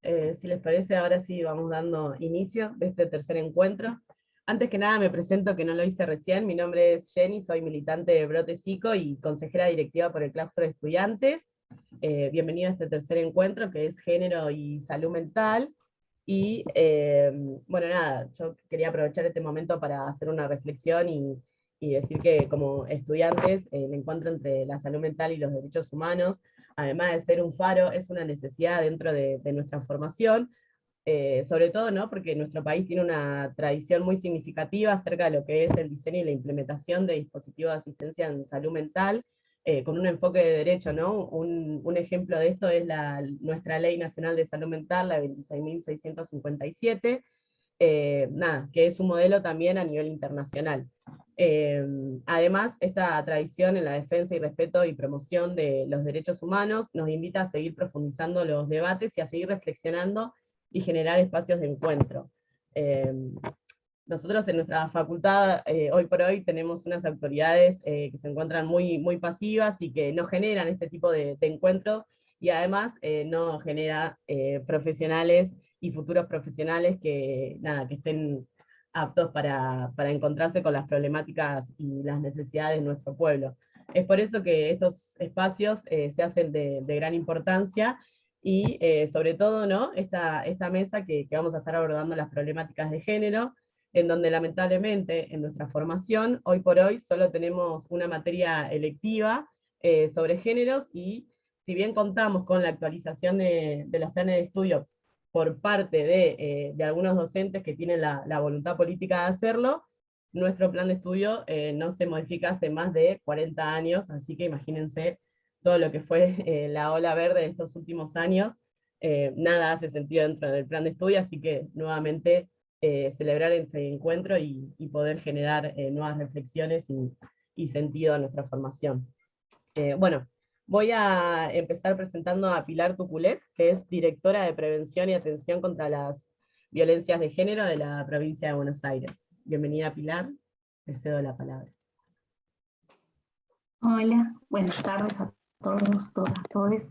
Si les parece, ahora sí vamos dando inicio de este tercer encuentro. Antes que nada me presento, que no lo hice recién. Mi nombre es Jenny, soy militante de Brote Psico y consejera directiva por el claustro de estudiantes. Bienvenido a este tercer encuentro, que es género y salud mental. Y bueno, nada, yo quería aprovechar este momento para hacer una reflexión y decir que como estudiantes el encuentro entre la salud mental y los derechos humanos, además de ser un faro, es una necesidad dentro de nuestra formación, sobre todo, ¿no? Porque nuestro país tiene una tradición muy significativa acerca de lo que es el diseño y la implementación de dispositivos de asistencia en salud mental, con un enfoque de derecho, ¿no? Un ejemplo de esto es nuestra Ley Nacional de Salud Mental, la 26.657, nada, que es un modelo también a nivel internacional. Además, esta tradición en la defensa y respeto y promoción de los derechos humanos nos invita a seguir profundizando los debates y a seguir reflexionando y generar espacios de encuentro. Eh, Nosotros en nuestra facultad, hoy por hoy, tenemos unas autoridades que se encuentran muy pasivas y que no generan este tipo de encuentros, y además no genera profesionales y futuros profesionales que, nada, que estén aptos para encontrarse con las problemáticas y las necesidades de nuestro pueblo. Es por eso que estos espacios se hacen de gran importancia, y sobre todo, ¿no? Esta mesa que vamos a estar abordando las problemáticas de género, en donde lamentablemente en nuestra formación, hoy por hoy, solo tenemos una materia electiva sobre géneros, y si bien contamos con la actualización de los planes de estudio por parte de algunos docentes que tienen la voluntad política de hacerlo, nuestro plan de estudio no se modifica hace más de 40 años, así que imagínense todo lo que fue la ola verde de estos últimos años. Nada hace sentido dentro del plan de estudio, así que nuevamente celebrar este encuentro y poder generar nuevas reflexiones y sentido a nuestra formación. Bueno, voy a empezar presentando a Pilar Tuculet, que es directora de Prevención y Atención contra las Violencias de Género de la provincia de Buenos Aires. Bienvenida, Pilar, te cedo la palabra. Hola, buenas tardes a todos, todas, todes.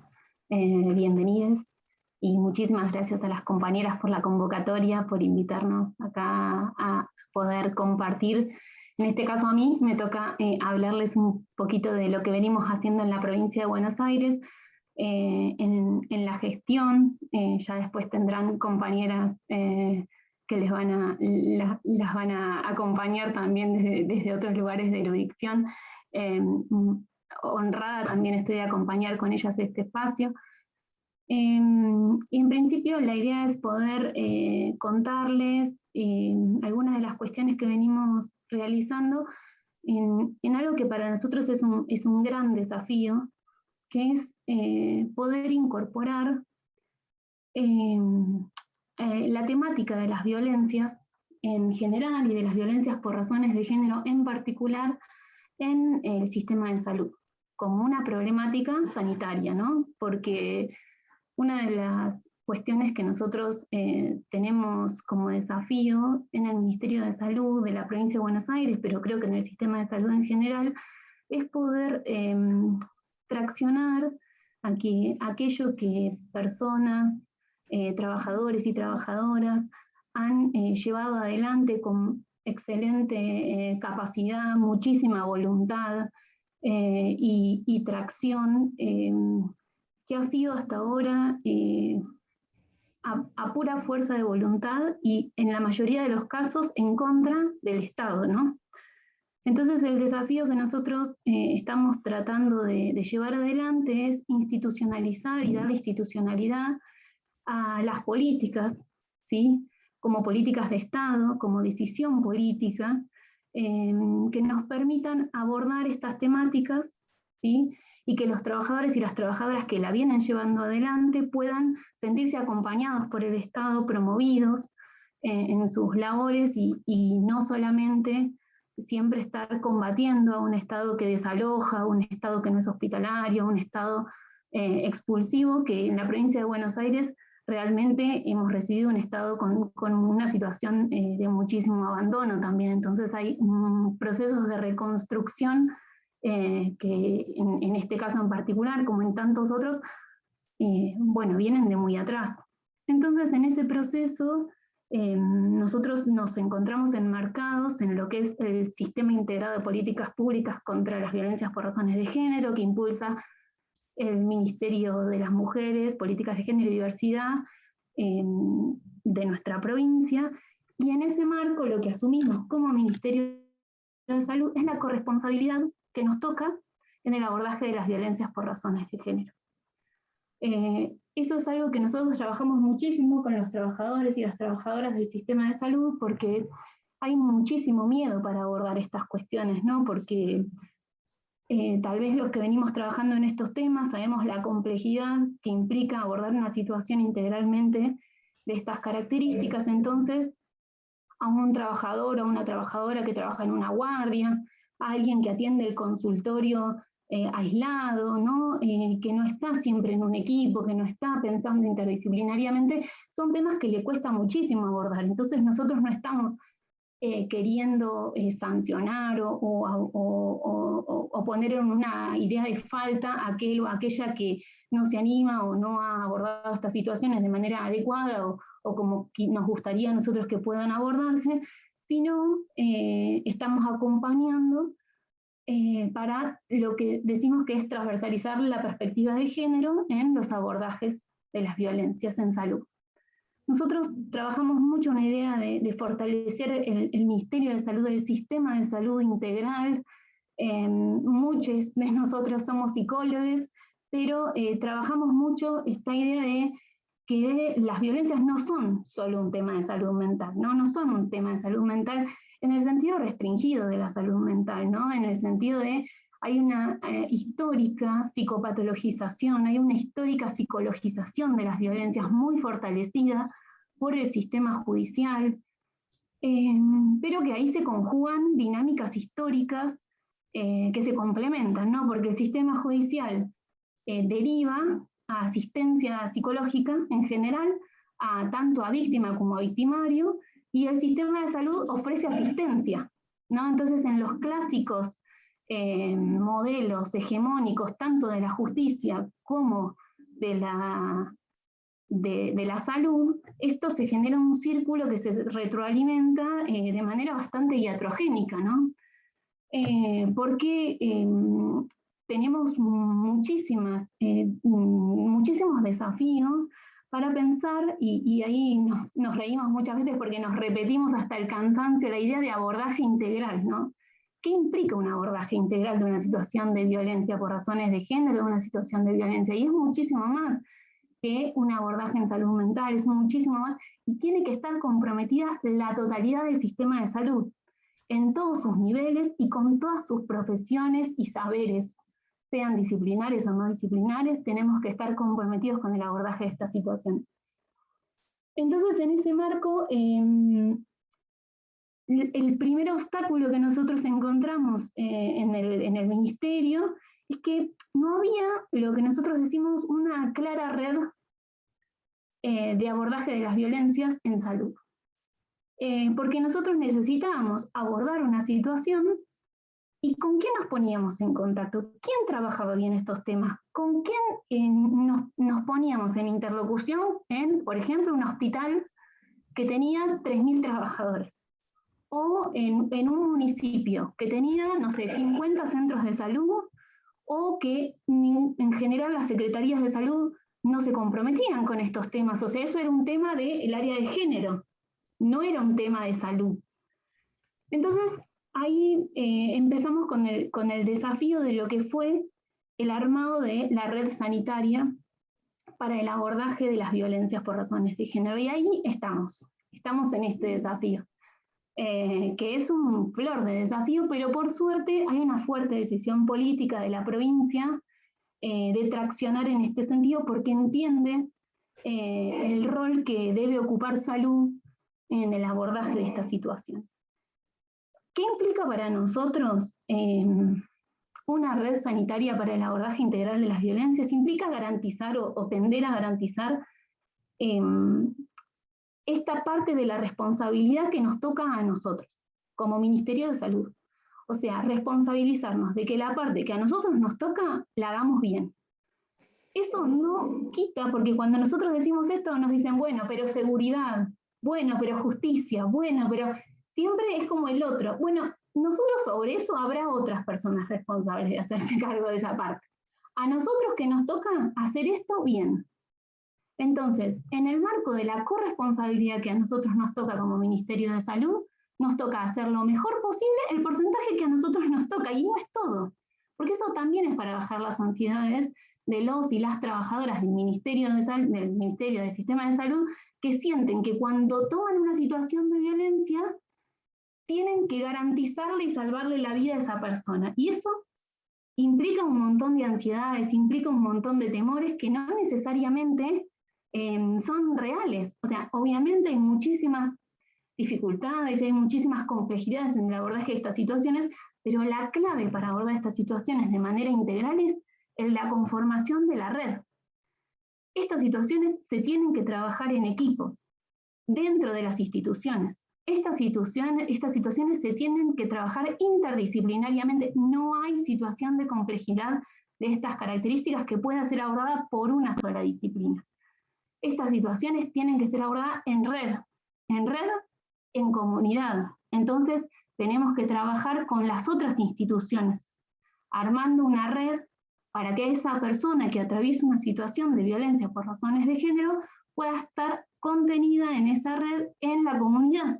Bienvenidos y muchísimas gracias a las compañeras por la convocatoria, por invitarnos acá a poder compartir. En este caso a mí me toca hablarles un poquito de lo que venimos haciendo en la provincia de Buenos Aires, en la gestión. Ya después tendrán compañeras que las van a acompañar también desde otros lugares de erudición. Honrada también estoy de acompañar con ellas este espacio. En principio la idea es poder contarles algunas de las cuestiones que venimos realizando en algo que para nosotros es un gran desafío, que es poder incorporar la temática de las violencias en general y de las violencias por razones de género en particular en el sistema de salud, como una problemática sanitaria, ¿no? Porque una de las cuestiones que nosotros tenemos como desafío en el Ministerio de Salud de la provincia de Buenos Aires, pero creo que en el sistema de salud en general, es poder traccionar aquello que personas, trabajadores y trabajadoras han llevado adelante con excelente capacidad, muchísima voluntad y tracción, que ha sido hasta ahora a pura fuerza de voluntad y en la mayoría de los casos en contra del Estado, ¿no? Entonces el desafío que nosotros estamos tratando de llevar adelante es institucionalizar y darle institucionalidad a las políticas, ¿sí? Como políticas de Estado, como decisión política, que nos permitan abordar estas temáticas, ¿sí? Y que los trabajadores y las trabajadoras que la vienen llevando adelante puedan sentirse acompañados por el Estado, promovidos en sus labores y no solamente siempre estar combatiendo a un Estado que desaloja, un Estado que no es hospitalario, un Estado expulsivo, que en la provincia de Buenos Aires realmente hemos recibido un Estado con una situación de muchísimo abandono también. Entonces hay procesos de reconstrucción que en este caso en particular, como en tantos otros, bueno, vienen de muy atrás. Entonces, en ese proceso, nosotros nos encontramos enmarcados en lo que es el Sistema Integrado de Políticas Públicas contra las Violencias por Razones de Género, que impulsa el Ministerio de las Mujeres, Políticas de Género y Diversidad de nuestra provincia, y en ese marco lo que asumimos como Ministerio de Salud es la corresponsabilidad que nos toca en el abordaje de las violencias por razones de género. Eso es algo que nosotros trabajamos muchísimo con los trabajadores y las trabajadoras del sistema de salud, porque hay muchísimo miedo para abordar estas cuestiones, ¿no? Porque tal vez los que venimos trabajando en estos temas sabemos la complejidad que implica abordar una situación integralmente de estas características. Entonces, a un trabajador o una trabajadora que trabaja en una guardia, a alguien que atiende el consultorio aislado, ¿no? Que no está siempre en un equipo, que no está pensando interdisciplinariamente, son temas que le cuesta muchísimo abordar. Entonces nosotros no estamos queriendo sancionar o poner en una idea de falta a aquel o aquella que no se anima o no ha abordado estas situaciones de manera adecuada o como nos gustaría a nosotros que puedan abordarse, sino estamos acompañando para lo que decimos que es transversalizar la perspectiva de género en los abordajes de las violencias en salud. Nosotros trabajamos mucho una idea de fortalecer el Ministerio de Salud, el sistema de salud integral. Muchos de nosotros somos psicólogos, pero trabajamos mucho esta idea de que las violencias no son solo un tema de salud mental, no son un tema de salud mental en el sentido restringido de la salud mental, ¿no? En el sentido de hay una histórica psicopatologización, hay una histórica psicologización de las violencias muy fortalecida por el sistema judicial, pero que ahí se conjugan dinámicas históricas que se complementan, ¿no? Porque el sistema judicial deriva a asistencia psicológica en general, tanto a víctima como a victimario, y el sistema de salud ofrece asistencia, ¿no? Entonces, en los clásicos modelos hegemónicos, tanto de la justicia como de la salud, esto se genera un círculo que se retroalimenta de manera bastante iatrogénica, ¿no? Porque tenemos muchísimos desafíos para pensar, y ahí nos reímos muchas veces porque nos repetimos hasta el cansancio la idea de abordaje integral, ¿no? ¿Qué implica un abordaje integral de una situación de violencia por razones de género, de una situación de violencia? Y es muchísimo más que un abordaje en salud mental, es muchísimo más, y tiene que estar comprometida la totalidad del sistema de salud, en todos sus niveles y con todas sus profesiones y saberes, sean disciplinares o no disciplinares, tenemos que estar comprometidos con el abordaje de esta situación. Entonces, en ese marco, el primer obstáculo que nosotros encontramos en el ministerio es que no había lo que nosotros decimos una clara red de abordaje de las violencias en salud. Porque nosotros necesitábamos abordar una situación y ¿con quién nos poníamos en contacto? ¿Quién trabajaba bien estos temas? ¿Con quién nos poníamos en interlocución en, por ejemplo, un hospital que tenía 3.000 trabajadores? O en un municipio que tenía, no sé, 50 centros de salud, o que en general las secretarías de salud no se comprometían con estos temas. O sea, eso era un tema del área de género, no era un tema de salud. Entonces, ahí empezamos con el desafío de lo que fue el armado de la red sanitaria para el abordaje de las violencias por razones de género. Y ahí estamos en este desafío, que es un flor de desafío, pero por suerte hay una fuerte decisión política de la provincia de traccionar en este sentido, porque entiende el rol que debe ocupar salud en el abordaje de esta situación. ¿Qué implica para nosotros una red sanitaria para el abordaje integral de las violencias? Implica garantizar o tender a garantizar esta parte de la responsabilidad que nos toca a nosotros, como Ministerio de Salud. O sea, responsabilizarnos de que la parte que a nosotros nos toca, la hagamos bien. eso no quita, porque cuando nosotros decimos esto nos dicen, bueno, pero seguridad, bueno, pero justicia, bueno, pero siempre es como el otro. Bueno, nosotros sobre eso habrá otras personas responsables de hacerse cargo de esa parte. A nosotros que nos toca hacer esto bien. Entonces, en el marco de la corresponsabilidad que a nosotros nos toca como Ministerio de Salud, nos toca hacer lo mejor posible el porcentaje que a nosotros nos toca, y no es todo, porque eso también es para bajar las ansiedades de los y las trabajadoras del Ministerio del Sistema de Salud, que sienten que cuando toman una situación de violencia, tienen que garantizarle y salvarle la vida a esa persona. Y eso implica un montón de ansiedades, implica un montón de temores que no necesariamente son reales. O sea, obviamente hay muchísimas dificultades, hay muchísimas complejidades en el abordaje de estas situaciones, pero la clave para abordar estas situaciones de manera integral es la conformación de la red. Estas situaciones se tienen que trabajar en equipo, dentro de las instituciones. Estas situaciones se tienen que trabajar interdisciplinariamente. No hay situación de complejidad de estas características que pueda ser abordada por una sola disciplina. Estas situaciones tienen que ser abordadas en red, en comunidad. Entonces, tenemos que trabajar con las otras instituciones, armando una red para que esa persona que atraviesa una situación de violencia por razones de género pueda estar contenida en esa red en la comunidad.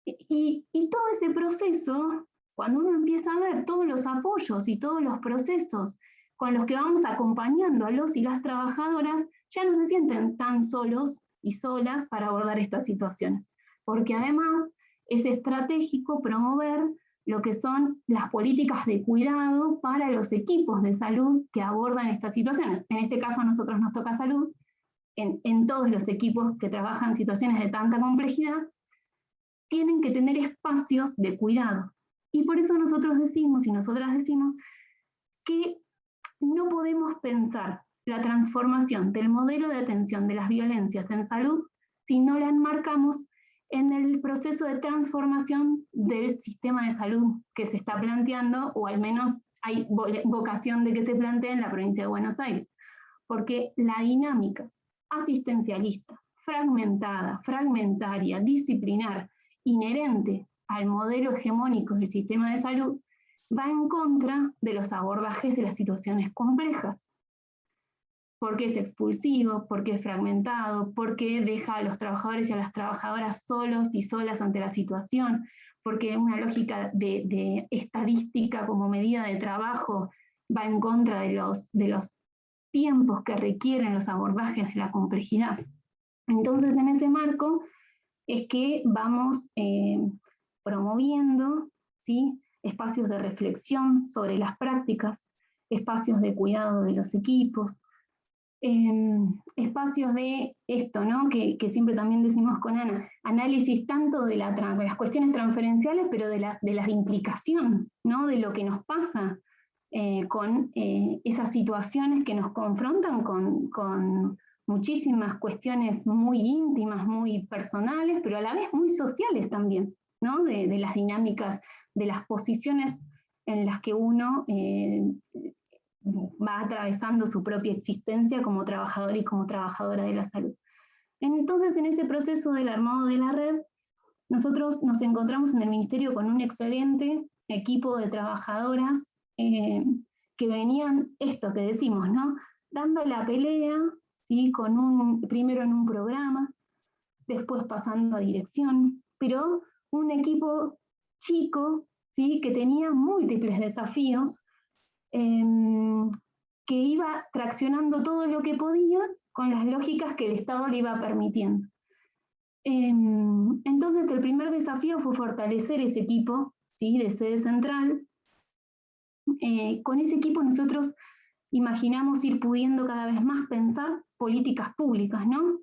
Y todo ese proceso, cuando uno empieza a ver todos los apoyos y todos los procesos con los que vamos acompañando a los y las trabajadoras, ya no se sienten tan solos y solas para abordar estas situaciones. Porque además es estratégico promover lo que son las políticas de cuidado para los equipos de salud que abordan estas situaciones. En este caso a nosotros nos toca salud, en todos los equipos que trabajan en situaciones de tanta complejidad, tienen que tener espacios de cuidado. Y por eso nosotros decimos y nosotras decimos que no podemos pensar la transformación del modelo de atención de las violencias en salud si no la enmarcamos en el proceso de transformación del sistema de salud que se está planteando, o al menos hay vocación de que se plantee en la provincia de Buenos Aires. Porque la dinámica asistencialista, fragmentada, fragmentaria, disciplinar, inherente al modelo hegemónico del sistema de salud, va en contra de los abordajes de las situaciones complejas. Porque es expulsivo, porque es fragmentado, porque deja a los trabajadores y a las trabajadoras solos y solas ante la situación, porque una lógica de estadística como medida de trabajo va en contra de los tiempos que requieren los abordajes de la complejidad. Entonces, en ese marco es que vamos promoviendo, ¿sí?, espacios de reflexión sobre las prácticas, espacios de cuidado de los equipos, espacios de esto, ¿no?, que siempre también decimos con Ana, análisis tanto de las cuestiones transferenciales, pero de las implicaciones, ¿no?, de lo que nos pasa con esas situaciones que nos confrontan con muchísimas cuestiones muy íntimas, muy personales, pero a la vez muy sociales también, ¿no?, de las dinámicas, de las posiciones en las que uno va atravesando su propia existencia como trabajador y como trabajadora de la salud. Entonces, en ese proceso del armado de la red, nosotros nos encontramos en el Ministerio con un excelente equipo de trabajadoras que venían, esto que decimos, ¿no?, dando la pelea, ¿sí?, primero en un programa, después pasando a dirección, pero un equipo chico, ¿sí?, que tenía múltiples desafíos, que iba traccionando todo lo que podía con las lógicas que el Estado le iba permitiendo. Entonces, el primer desafío fue fortalecer ese equipo, ¿sí?, de sede central. Con ese equipo nosotros imaginamos ir pudiendo cada vez más pensar políticas públicas, ¿no?,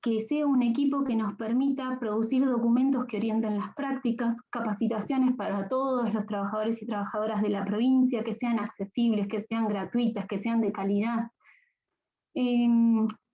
que sea un equipo que nos permita producir documentos que orienten las prácticas, capacitaciones para todos los trabajadores y trabajadoras de la provincia, que sean accesibles, que sean gratuitas, que sean de calidad.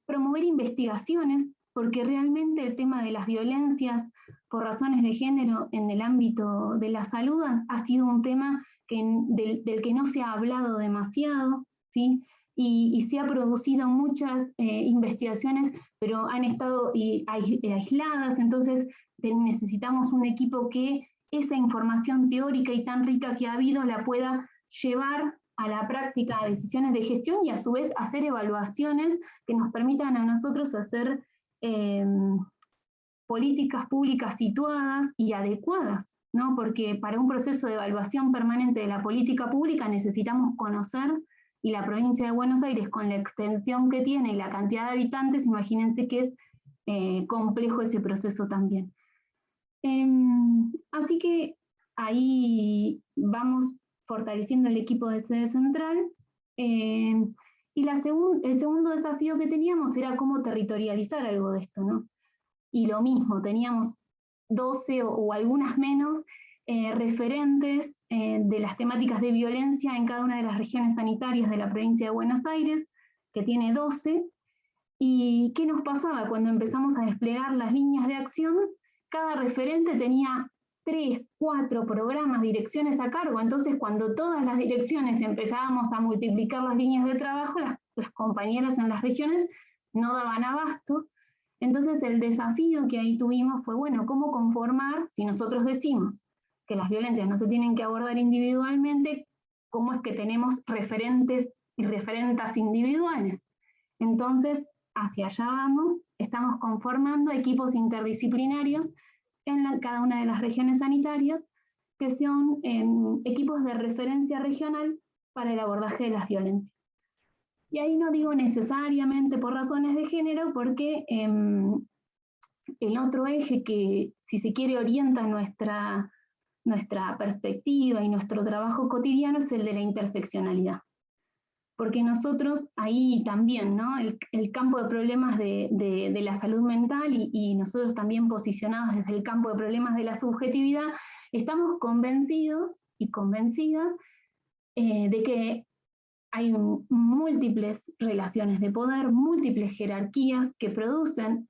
Promover investigaciones, porque realmente el tema de las violencias por razones de género en el ámbito de la salud ha sido un tema del que no se ha hablado demasiado, ¿sí? y se ha producido muchas investigaciones, pero han estado aisladas, entonces necesitamos un equipo que esa información teórica y tan rica que ha habido la pueda llevar a la práctica de decisiones de gestión y a su vez hacer evaluaciones que nos permitan a nosotros hacer políticas públicas situadas y adecuadas, ¿no? Porque para un proceso de evaluación permanente de la política pública necesitamos conocer, y la provincia de Buenos Aires, con la extensión que tiene y la cantidad de habitantes, imagínense que es complejo ese proceso también. Así que ahí vamos fortaleciendo el equipo de sede central. Y el segundo desafío que teníamos era cómo territorializar algo de esto, ¿no? Y lo mismo, teníamos 12 o algunas menos referentes de las temáticas de violencia en cada una de las regiones sanitarias de la provincia de Buenos Aires, que tiene 12. ¿Y qué nos pasaba cuando empezamos a desplegar las líneas de acción? Cada referente tenía 3, 4 programas, direcciones a cargo, entonces cuando todas las direcciones empezábamos a multiplicar las líneas de trabajo, las compañeras en las regiones no daban abasto. Entonces el desafío que ahí tuvimos fue, bueno, ¿cómo conformar? Si nosotros decimos que las violencias no se tienen que abordar individualmente, ¿cómo es que tenemos referentes y referentas individuales? Entonces, hacia allá vamos, estamos conformando equipos interdisciplinarios en cada una de las regiones sanitarias, que son equipos de referencia regional para el abordaje de las violencias. Y ahí no digo necesariamente por razones de género, porque el otro eje que, si se quiere, orienta nuestra perspectiva y nuestro trabajo cotidiano es el de la interseccionalidad. Porque nosotros ahí también, ¿no? El campo de problemas de la salud mental y nosotros también posicionados desde el campo de problemas de la subjetividad, estamos convencidos y convencidas de que hay múltiples relaciones de poder, múltiples jerarquías que producen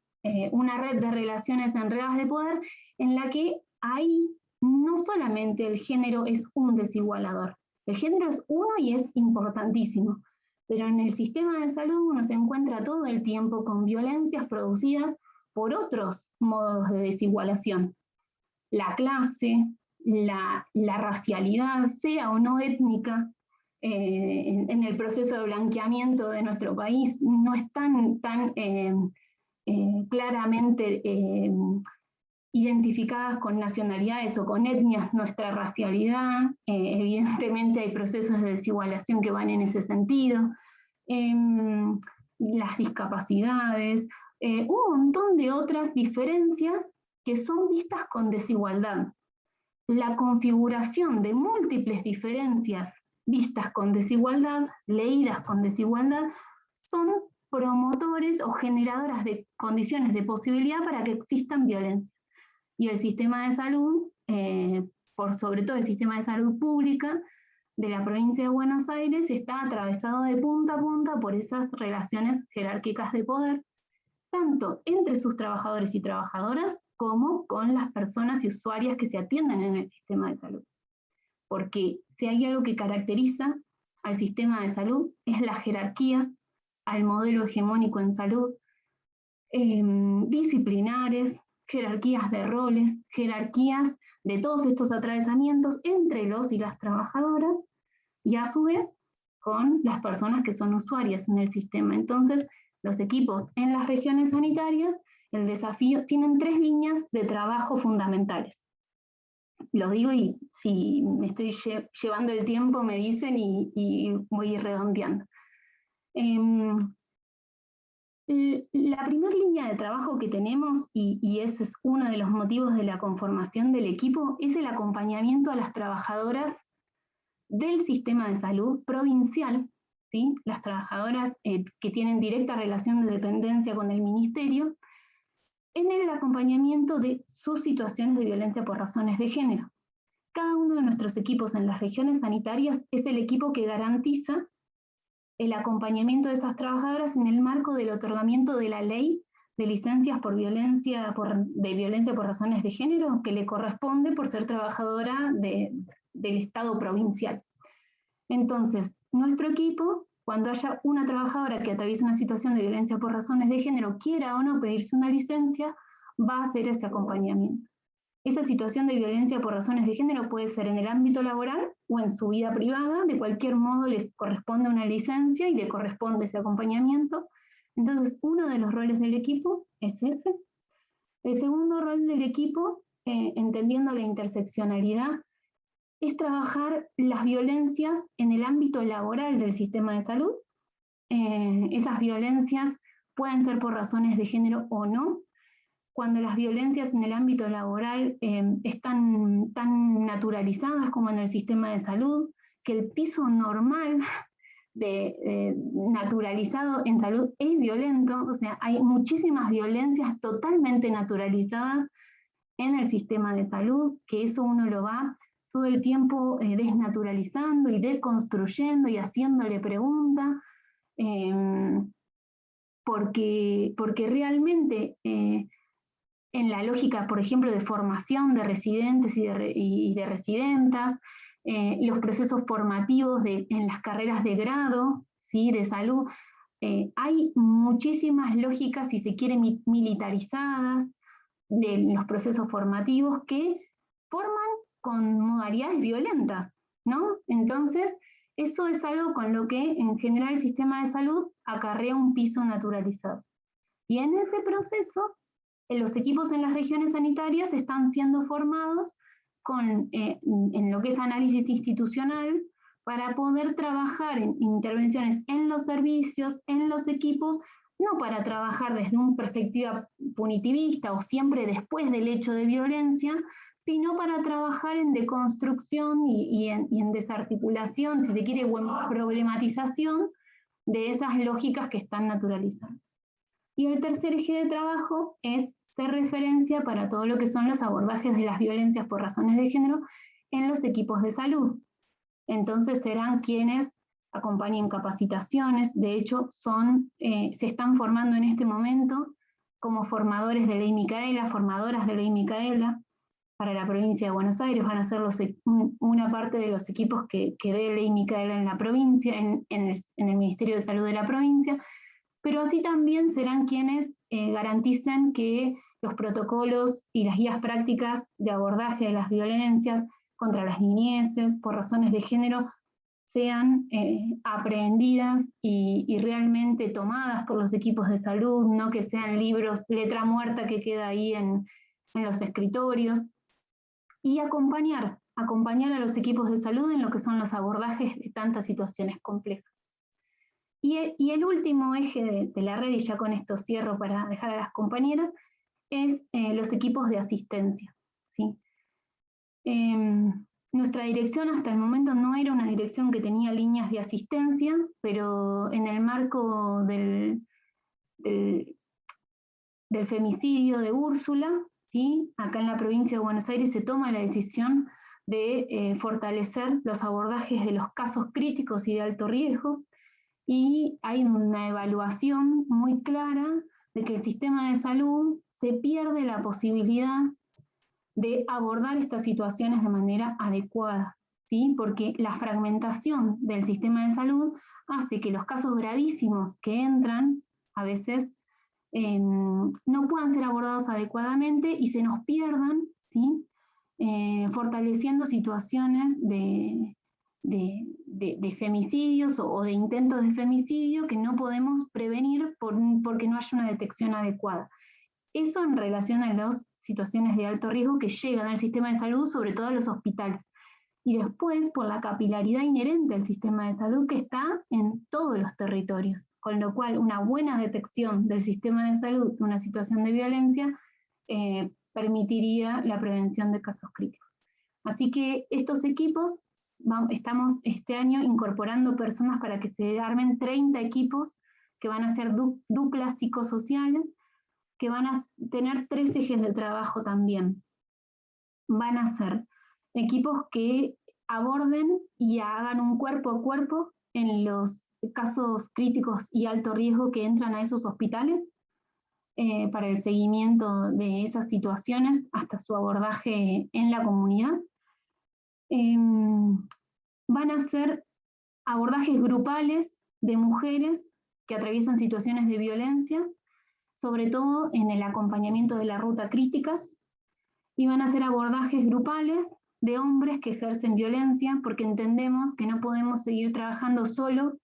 una red de relaciones enredadas de poder en la que ahí no solamente el género es un desigualador, el género es uno y es importantísimo, pero en el sistema de salud uno se encuentra todo el tiempo con violencias producidas por otros modos de desigualación. La clase, la racialidad, sea o no étnica, en el proceso de blanqueamiento de nuestro país no están tan claramente identificadas con nacionalidades o con etnias, nuestra racialidad, evidentemente hay procesos de desigualación que van en ese sentido, las discapacidades, un montón de otras diferencias que son vistas con desigualdad. La configuración de múltiples diferencias vistas con desigualdad, leídas con desigualdad, son promotores o generadoras de condiciones de posibilidad para que existan violencias. Y el sistema de salud, por sobre todo el sistema de salud pública de la provincia de Buenos Aires, está atravesado de punta a punta por esas relaciones jerárquicas de poder, tanto entre sus trabajadores y trabajadoras, como con las personas y usuarias que se atienden en el sistema de salud. Porque si hay algo que caracteriza al sistema de salud, es las jerarquías, al modelo hegemónico en salud, disciplinares, jerarquías de roles, jerarquías de todos estos atravesamientos entre los y las trabajadoras, y a su vez con las personas que son usuarias en el sistema. Entonces, los equipos en las regiones sanitarias, el desafío, tienen 3 líneas de trabajo fundamentales. Lo digo y si me estoy llevando el tiempo me dicen y voy redondeando. La primera línea de trabajo que tenemos, y ese es uno de los motivos de la conformación del equipo, es el acompañamiento a las trabajadoras del sistema de salud provincial, ¿sí? Las trabajadoras que tienen directa relación de dependencia con el ministerio, en el acompañamiento de sus situaciones de violencia por razones de género. Cada uno de nuestros equipos en las regiones sanitarias es el equipo que garantiza el acompañamiento de esas trabajadoras en el marco del otorgamiento de la ley de licencias por violencia por razones de género, que le corresponde por ser trabajadora del Estado provincial. Entonces, nuestro equipo cuando haya una trabajadora que atraviesa una situación de violencia por razones de género, quiera o no pedirse una licencia, va a hacer ese acompañamiento. Esa situación de violencia por razones de género puede ser en el ámbito laboral o en su vida privada, de cualquier modo le corresponde una licencia y le corresponde ese acompañamiento. Entonces, uno de los roles del equipo es ese. El segundo rol del equipo, entendiendo la interseccionalidad, es trabajar las violencias en el ámbito laboral del sistema de salud. Esas violencias pueden ser por razones de género o no. Cuando las violencias en el ámbito laboral están tan naturalizadas como en el sistema de salud, que el piso normal naturalizado en salud es violento, o sea, hay muchísimas violencias totalmente naturalizadas en el sistema de salud, que eso uno lo va todo el tiempo desnaturalizando y deconstruyendo y haciéndole preguntas, porque realmente en la lógica, por ejemplo, de formación de residentes y de residentas, los procesos formativos en las carreras de grado, ¿sí?, de salud, hay muchísimas lógicas, si se quiere, militarizadas de los procesos formativos que forman con modalidades violentas, ¿no? Entonces, eso es algo con lo que en general el sistema de salud acarrea un piso naturalizado. Y en ese proceso, los equipos en las regiones sanitarias están siendo formados en lo que es análisis institucional para poder trabajar en intervenciones en los servicios, en los equipos, no para trabajar desde una perspectiva punitivista o siempre después del hecho de violencia, sino para trabajar en deconstrucción y en desarticulación, si se quiere, o en problematización de esas lógicas que están naturalizadas. Y el tercer eje de trabajo es ser referencia para todo lo que son los abordajes de las violencias por razones de género en los equipos de salud. Entonces serán quienes acompañen capacitaciones, de hecho se están formando en este momento como formadores de Ley Micaela, formadoras de Ley Micaela para la provincia de Buenos Aires, van a ser una parte de los equipos que dé Ley Micaela en la provincia, en el Ministerio de Salud de la provincia, pero así también serán quienes garanticen que los protocolos y las guías prácticas de abordaje de las violencias contra las niñeces por razones de género sean aprehendidas y realmente tomadas por los equipos de salud, no que sean libros, letra muerta que queda ahí en los escritorios, y acompañar a los equipos de salud en lo que son los abordajes de tantas situaciones complejas. Y el último eje de la red, y ya con esto cierro para dejar a las compañeras, es los equipos de asistencia, ¿sí? Nuestra dirección hasta el momento no era una dirección que tenía líneas de asistencia, pero en el marco del femicidio de Úrsula, ¿sí?, acá en la provincia de Buenos Aires se toma la decisión de fortalecer los abordajes de los casos críticos y de alto riesgo, y hay una evaluación muy clara de que el sistema de salud se pierde la posibilidad de abordar estas situaciones de manera adecuada, ¿sí? Porque la fragmentación del sistema de salud hace que los casos gravísimos que entran a veces no puedan ser abordados adecuadamente y se nos pierdan, ¿sí?, fortaleciendo situaciones de femicidios o de intentos de femicidio que no podemos prevenir porque no haya una detección adecuada. Eso en relación a las situaciones de alto riesgo que llegan al sistema de salud, sobre todo a los hospitales. Y después, por la capilaridad inherente al sistema de salud que está en todos los territorios, con lo cual una buena detección del sistema de salud de una situación de violencia permitiría la prevención de casos críticos. Así que estos equipos, estamos este año incorporando personas para que se armen 30 equipos que van a ser duplas psicosociales, que van a tener 3 ejes de trabajo también. Van a ser equipos que aborden y hagan un cuerpo a cuerpo en los casos críticos y alto riesgo que entran a esos hospitales para el seguimiento de esas situaciones hasta su abordaje en la comunidad. Van a ser abordajes grupales de mujeres que atraviesan situaciones de violencia, sobre todo en el acompañamiento de la ruta crítica, y van a hacer abordajes grupales de hombres que ejercen violencia, porque entendemos que no podemos seguir trabajando solo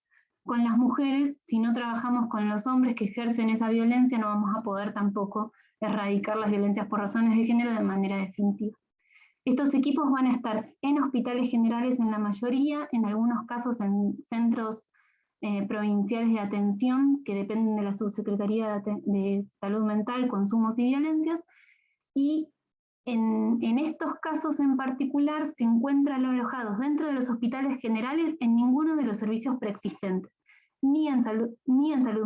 con las mujeres. Si no trabajamos con los hombres que ejercen esa violencia, no vamos a poder tampoco erradicar las violencias por razones de género de manera definitiva. Estos equipos van a estar en hospitales generales en la mayoría, en algunos casos en centros provinciales de atención que dependen de la Subsecretaría de Salud Mental, Consumos y Violencias, y en estos casos en particular se encuentran alojados dentro de los hospitales generales en ninguno de los servicios preexistentes, ni en salud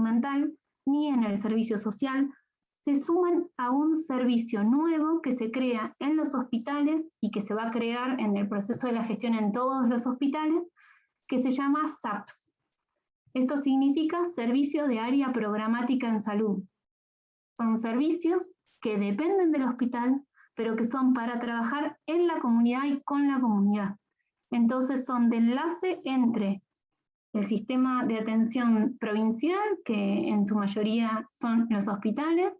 mental, ni en el servicio social. Se suman a un servicio nuevo que se crea en los hospitales y que se va a crear en el proceso de la gestión en todos los hospitales, que se llama SAPS. Esto significa Servicio de Área Programática en Salud. Son servicios que dependen del hospital, pero que son para trabajar en la comunidad y con la comunidad. Entonces son de enlace entre el sistema de atención provincial, que en su mayoría son los hospitales,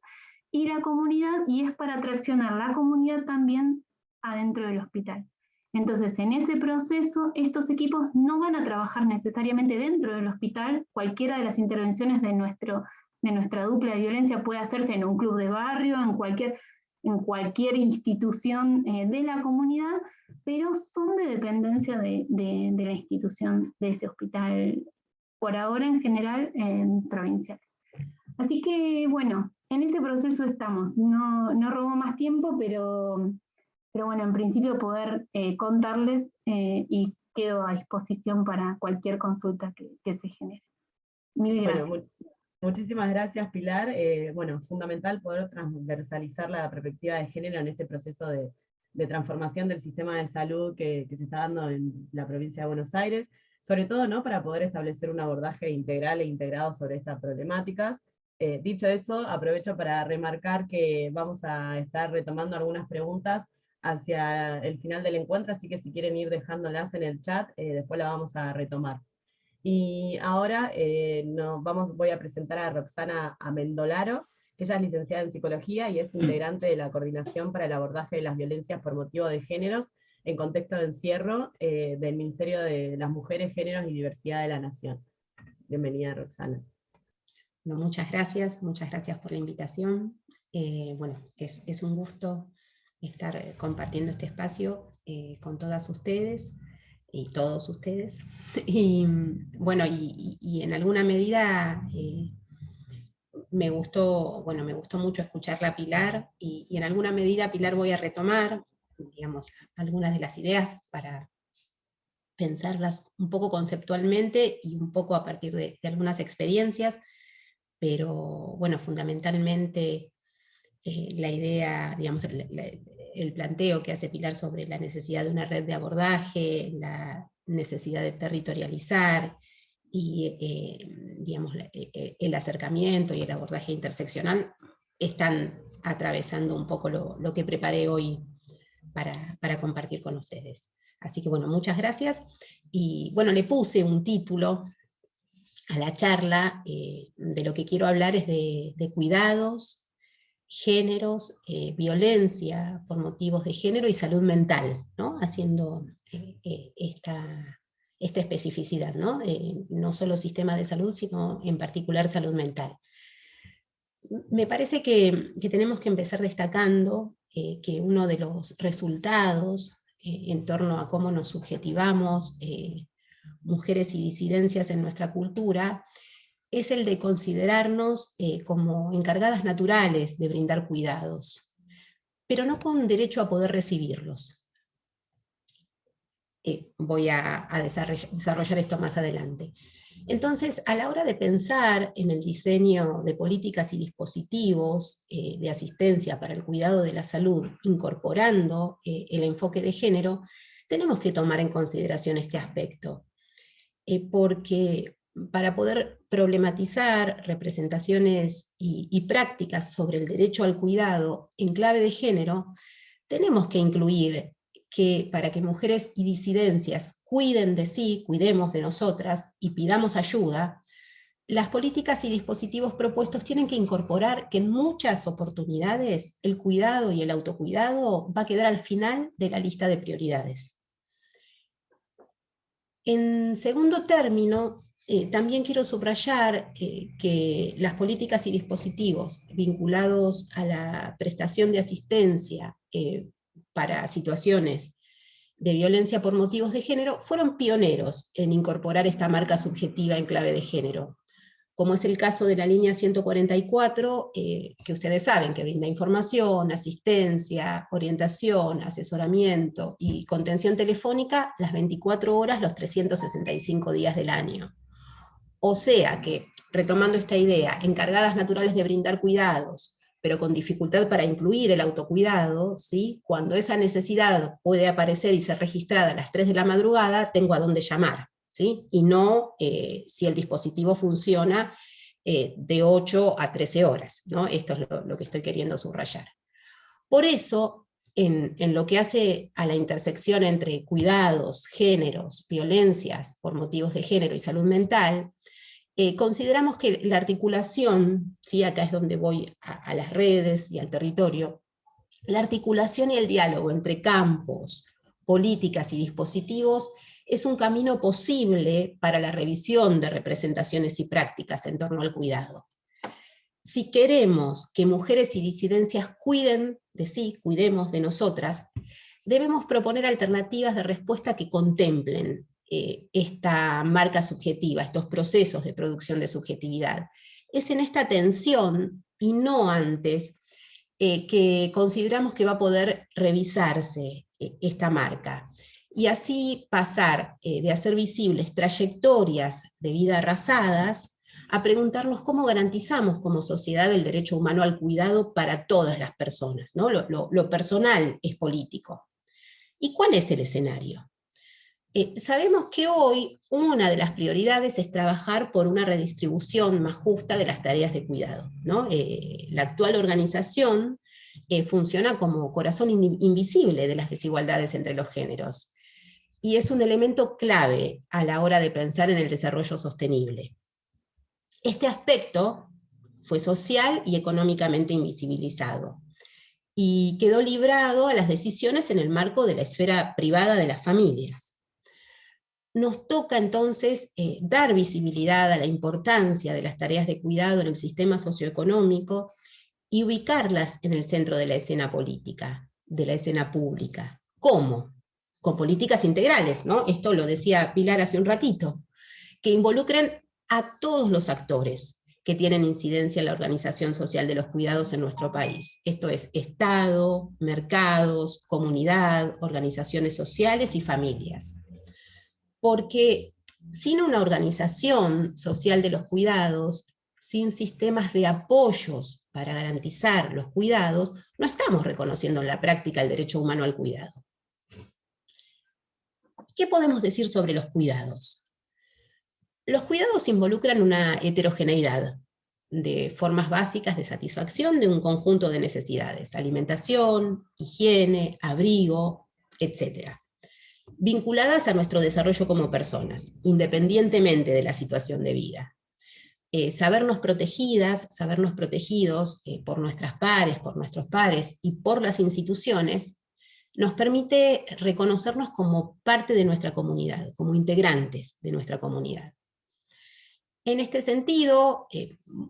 y la comunidad, y es para traccionar la comunidad también adentro del hospital. Entonces, en ese proceso, estos equipos no van a trabajar necesariamente dentro del hospital. Cualquiera de las intervenciones de nuestra dupla de violencia puede hacerse en un club de barrio, en cualquier institución de la comunidad, pero son de dependencia de la institución de ese hospital, por ahora en general provincial. Así que bueno, en ese proceso estamos. No robo más tiempo, pero bueno, en principio poder contarles y quedo a disposición para cualquier consulta que se genere. Mil gracias. Bueno, muchísimas gracias, Pilar. Bueno, fundamental poder transversalizar la perspectiva de género en este proceso de transformación del sistema de salud que se está dando en la provincia de Buenos Aires, sobre todo, ¿no?, para poder establecer un abordaje integral e integrado sobre estas problemáticas. Dicho eso, aprovecho para remarcar que vamos a estar retomando algunas preguntas hacia el final del encuentro, así que si quieren ir dejándolas en el chat, después la vamos a retomar. Y ahora voy a presentar a Roxana Amendolaro, que ella es licenciada en Psicología y es integrante de la Coordinación para el Abordaje de las Violencias por Motivo de Géneros en contexto de encierro del Ministerio de las Mujeres, Géneros y Diversidad de la Nación. Bienvenida, Roxana. Bueno, muchas gracias por la invitación. Bueno, es un gusto estar compartiendo este espacio con todas ustedes y todos ustedes. Y bueno, y en alguna medida me gustó mucho escucharla a Pilar, y en alguna medida, Pilar, voy a retomar, digamos, algunas de las ideas para pensarlas un poco conceptualmente y un poco a partir de algunas experiencias, pero bueno, fundamentalmente la idea, digamos, el planteo que hace Pilar sobre la necesidad de una red de abordaje, la necesidad de territorializar, y digamos, el acercamiento y el abordaje interseccional están atravesando un poco lo que preparé hoy para compartir con ustedes. Así que bueno, muchas gracias. Y bueno, le puse un título a la charla, de lo que quiero hablar es de cuidados, géneros, violencia por motivos de género y salud mental, ¿no? Haciendo esta especificidad, ¿no? No solo sistema de salud, sino en particular salud mental. Me parece que tenemos que empezar destacando que uno de los resultados en torno a cómo nos subjetivamos mujeres y disidencias en nuestra cultura, es el de considerarnos como encargadas naturales de brindar cuidados, pero no con derecho a poder recibirlos. Voy a desarrollar esto más adelante. Entonces, a la hora de pensar en el diseño de políticas y dispositivos de asistencia para el cuidado de la salud, incorporando el enfoque de género, tenemos que tomar en consideración este aspecto. Porque para poder problematizar representaciones y prácticas sobre el derecho al cuidado en clave de género, tenemos que incluir que para que mujeres y disidencias cuiden de sí, cuidemos de nosotras y pidamos ayuda, las políticas y dispositivos propuestos tienen que incorporar que en muchas oportunidades el cuidado y el autocuidado va a quedar al final de la lista de prioridades. En segundo término, también quiero subrayar que las políticas y dispositivos vinculados a la prestación de asistencia para situaciones de violencia por motivos de género fueron pioneros en incorporar esta marca subjetiva en clave de género, como es el caso de la línea 144, que ustedes saben que brinda información, asistencia, orientación, asesoramiento y contención telefónica las 24 horas, los 365 días del año. O sea que, retomando esta idea, encargadas naturales de brindar cuidados, pero con dificultad para incluir el autocuidado, ¿sí? Cuando esa necesidad puede aparecer y ser registrada a las 3 de la madrugada, tengo a dónde llamar, ¿sí? Y no si el dispositivo funciona de 8 a 13 horas, ¿no? Esto es lo que estoy queriendo subrayar. Por eso, en lo que hace a la intersección entre cuidados, géneros, violencias por motivos de género y salud mental, consideramos que la articulación, ¿sí? Acá es donde voy a las redes y al territorio, la articulación y el diálogo entre campos, políticas y dispositivos es un camino posible para la revisión de representaciones y prácticas en torno al cuidado. Si queremos que mujeres y disidencias cuiden de sí, cuidemos de nosotras, debemos proponer alternativas de respuesta que contemplen esta marca subjetiva, estos procesos de producción de subjetividad. Es en esta tensión, y no antes, que consideramos que va a poder revisarse esta marca, y así pasar de hacer visibles trayectorias de vida arrasadas a preguntarnos cómo garantizamos como sociedad el derecho humano al cuidado para todas las personas, ¿no? Lo personal es político. ¿Y cuál es el escenario? Sabemos que hoy una de las prioridades es trabajar por una redistribución más justa de las tareas de cuidado, ¿no? La actual organización funciona como corazón invisible de las desigualdades entre los géneros, y es un elemento clave a la hora de pensar en el desarrollo sostenible. Este aspecto fue social y económicamente invisibilizado, y quedó librado a las decisiones en el marco de la esfera privada de las familias. Nos toca entonces dar visibilidad a la importancia de las tareas de cuidado en el sistema socioeconómico y ubicarlas en el centro de la escena política, de la escena pública. ¿Cómo? Con políticas integrales, ¿no? Esto lo decía Pilar hace un ratito, que involucren a todos los actores que tienen incidencia en la organización social de los cuidados en nuestro país. Esto es Estado, mercados, comunidad, organizaciones sociales y familias. Porque sin una organización social de los cuidados, sin sistemas de apoyos para garantizar los cuidados, no estamos reconociendo en la práctica el derecho humano al cuidado. ¿Qué podemos decir sobre los cuidados? Los cuidados involucran una heterogeneidad de formas básicas de satisfacción de un conjunto de necesidades: alimentación, higiene, abrigo, etc., vinculadas a nuestro desarrollo como personas, independientemente de la situación de vida. Sabernos protegidas, sabernos protegidos por nuestras pares, por nuestros pares y por las instituciones, nos permite reconocernos como parte de nuestra comunidad, como integrantes de nuestra comunidad. En este sentido,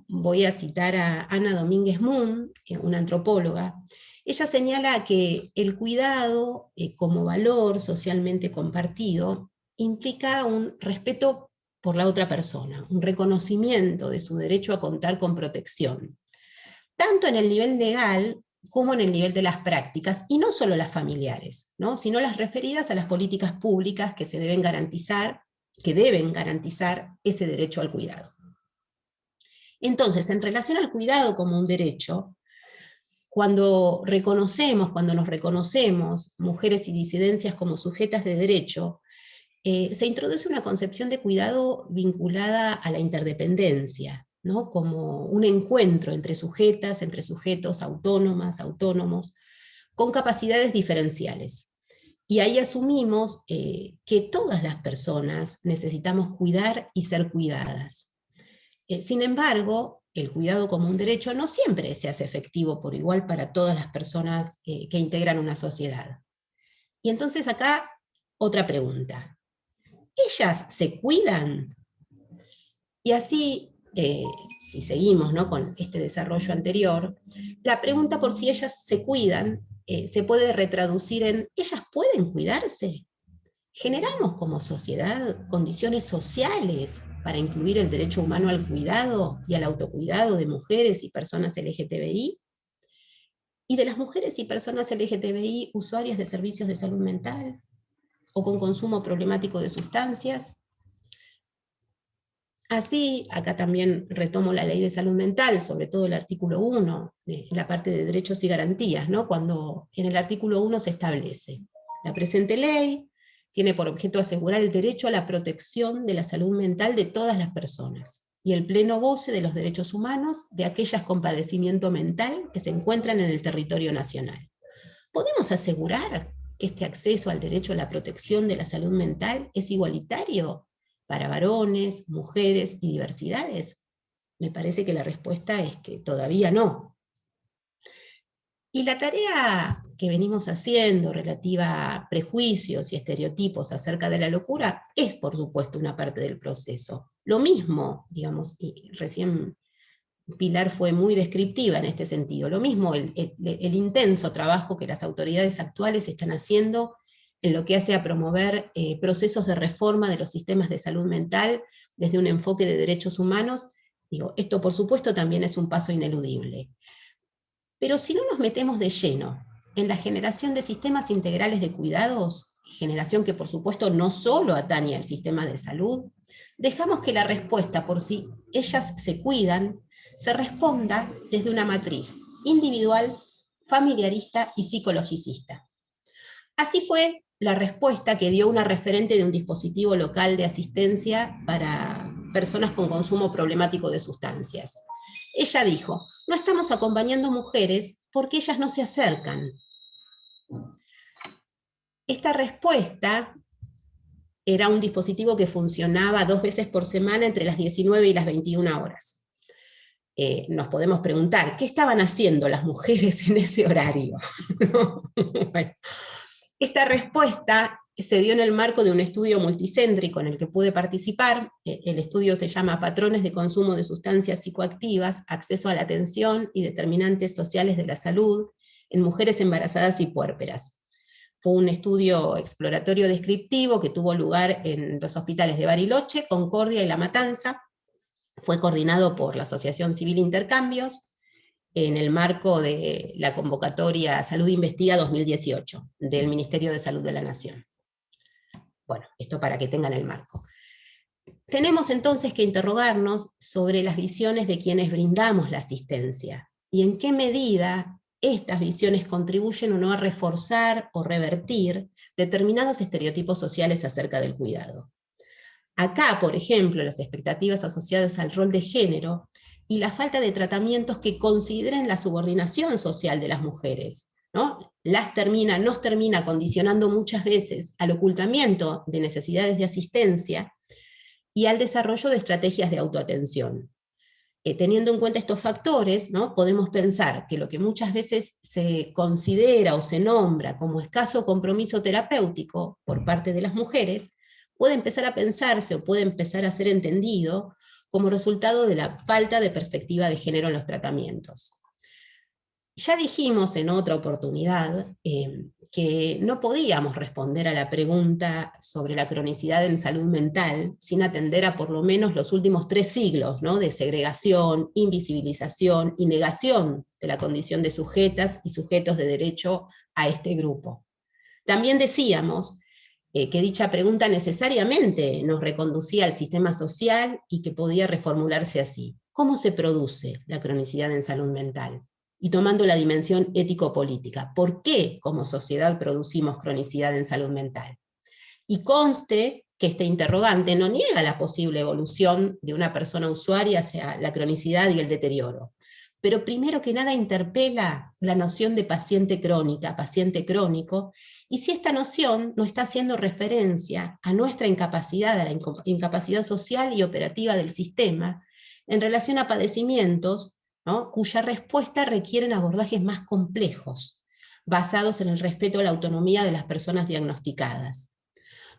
voy a citar a Ana Domínguez Moon, una antropóloga. Ella señala que el cuidado como valor socialmente compartido implica un respeto por la otra persona, un reconocimiento de su derecho a contar con protección, tanto en el nivel legal como en el nivel de las prácticas, y no solo las familiares, ¿no? Sino las referidas a las políticas públicas que deben garantizar ese derecho al cuidado. Entonces, en relación al cuidado como un derecho, cuando nos reconocemos mujeres y disidencias como sujetas de derecho, se introduce una concepción de cuidado vinculada a la interdependencia, ¿no? Como un encuentro entre sujetas, entre sujetos, autónomas, autónomos, con capacidades diferenciales. Y ahí asumimos que todas las personas necesitamos cuidar y ser cuidadas. Sin embargo, el cuidado como un derecho no siempre se hace efectivo por igual para todas las personas que integran una sociedad. Y entonces acá otra pregunta. ¿Ellas se cuidan? Y así, si seguimos, ¿no?, con este desarrollo anterior, la pregunta por si ellas se cuidan se puede retraducir en ¿ellas pueden cuidarse? ¿Generamos como sociedad condiciones sociales para incluir el derecho humano al cuidado y al autocuidado de mujeres y personas LGTBI? ¿Y de las mujeres y personas LGTBI usuarias de servicios de salud mental o con consumo problemático de sustancias? Así, acá también retomo la ley de salud mental, sobre todo el artículo 1, la parte de derechos y garantías, ¿no?, cuando en el artículo 1 se establece: la presente ley tiene por objeto asegurar el derecho a la protección de la salud mental de todas las personas y el pleno goce de los derechos humanos de aquellas con padecimiento mental que se encuentran en el territorio nacional. ¿Podemos asegurar que este acceso al derecho a la protección de la salud mental es igualitario para varones, mujeres y diversidades? Me parece que la respuesta es que todavía no. Y la tarea que venimos haciendo relativa a prejuicios y estereotipos acerca de la locura es, por supuesto, una parte del proceso. Lo mismo, digamos, y recién Pilar fue muy descriptiva en este sentido, lo mismo el intenso trabajo que las autoridades actuales están haciendo en lo que hace a promover procesos de reforma de los sistemas de salud mental desde un enfoque de derechos humanos. Digo, esto por supuesto también es un paso ineludible. Pero si no nos metemos de lleno en la generación de sistemas integrales de cuidados, generación que por supuesto no solo atañe al sistema de salud, dejamos que la respuesta por si ellas se cuidan se responda desde una matriz individual, familiarista y psicologicista. Así fue la respuesta que dio una referente de un dispositivo local de asistencia para personas con consumo problemático de sustancias. Ella dijo: no estamos acompañando mujeres porque ellas no se acercan. Esta respuesta era un dispositivo que funcionaba 2 veces por semana entre las 19 y las 21 horas. Nos podemos preguntar, ¿qué estaban haciendo las mujeres en ese horario? Bueno, esta respuesta se dio en el marco de un estudio multicéntrico en el que pude participar. El estudio se llama Patrones de consumo de sustancias psicoactivas, acceso a la atención y determinantes sociales de la salud en mujeres embarazadas y puérperas. Fue un estudio exploratorio descriptivo que tuvo lugar en los hospitales de Bariloche, Concordia y La Matanza. Fue coordinado por la Asociación Civil Intercambios en el marco de la convocatoria Salud Investiga 2018 del Ministerio de Salud de la Nación. Bueno, esto para que tengan el marco. Tenemos entonces que interrogarnos sobre las visiones de quienes brindamos la asistencia y en qué medida estas visiones contribuyen o no a reforzar o revertir determinados estereotipos sociales acerca del cuidado. Acá, por ejemplo, las expectativas asociadas al rol de género y la falta de tratamientos que consideren la subordinación social de las mujeres, ¿no? Nos termina condicionando muchas veces al ocultamiento de necesidades de asistencia y al desarrollo de estrategias de autoatención. Teniendo en cuenta estos factores, ¿no?, podemos pensar que lo que muchas veces se considera o se nombra como escaso compromiso terapéutico por parte de las mujeres puede empezar a pensarse o puede empezar a ser entendido como resultado de la falta de perspectiva de género en los tratamientos. Ya dijimos en otra oportunidad que no podíamos responder a la pregunta sobre la cronicidad en salud mental sin atender a por lo menos los últimos 3 siglos, ¿no?, de segregación, invisibilización y negación de la condición de sujetas y sujetos de derecho a este grupo. También decíamos que dicha pregunta necesariamente nos reconducía al sistema social y que podía reformularse así: ¿cómo se produce la cronicidad en salud mental? Y tomando la dimensión ético-política, ¿por qué como sociedad producimos cronicidad en salud mental? Y conste que este interrogante no niega la posible evolución de una persona usuaria hacia la cronicidad y el deterioro, pero primero que nada interpela la noción de paciente crónica, paciente crónico, y si esta noción no está haciendo referencia a nuestra incapacidad, a la incapacidad social y operativa del sistema, en relación a padecimientos, ¿no?, cuya respuesta requieren abordajes más complejos, basados en el respeto a la autonomía de las personas diagnosticadas.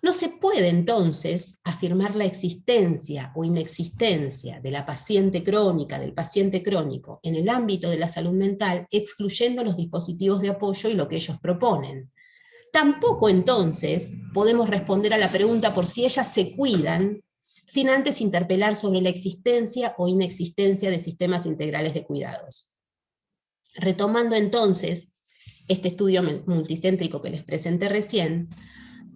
No se puede entonces afirmar la existencia o inexistencia de la paciente crónica, del paciente crónico, en el ámbito de la salud mental, excluyendo los dispositivos de apoyo y lo que ellos proponen. Tampoco entonces podemos responder a la pregunta por si ellas se cuidan, sin antes interpelar sobre la existencia o inexistencia de sistemas integrales de cuidados. Retomando entonces este estudio multicéntrico que les presenté recién,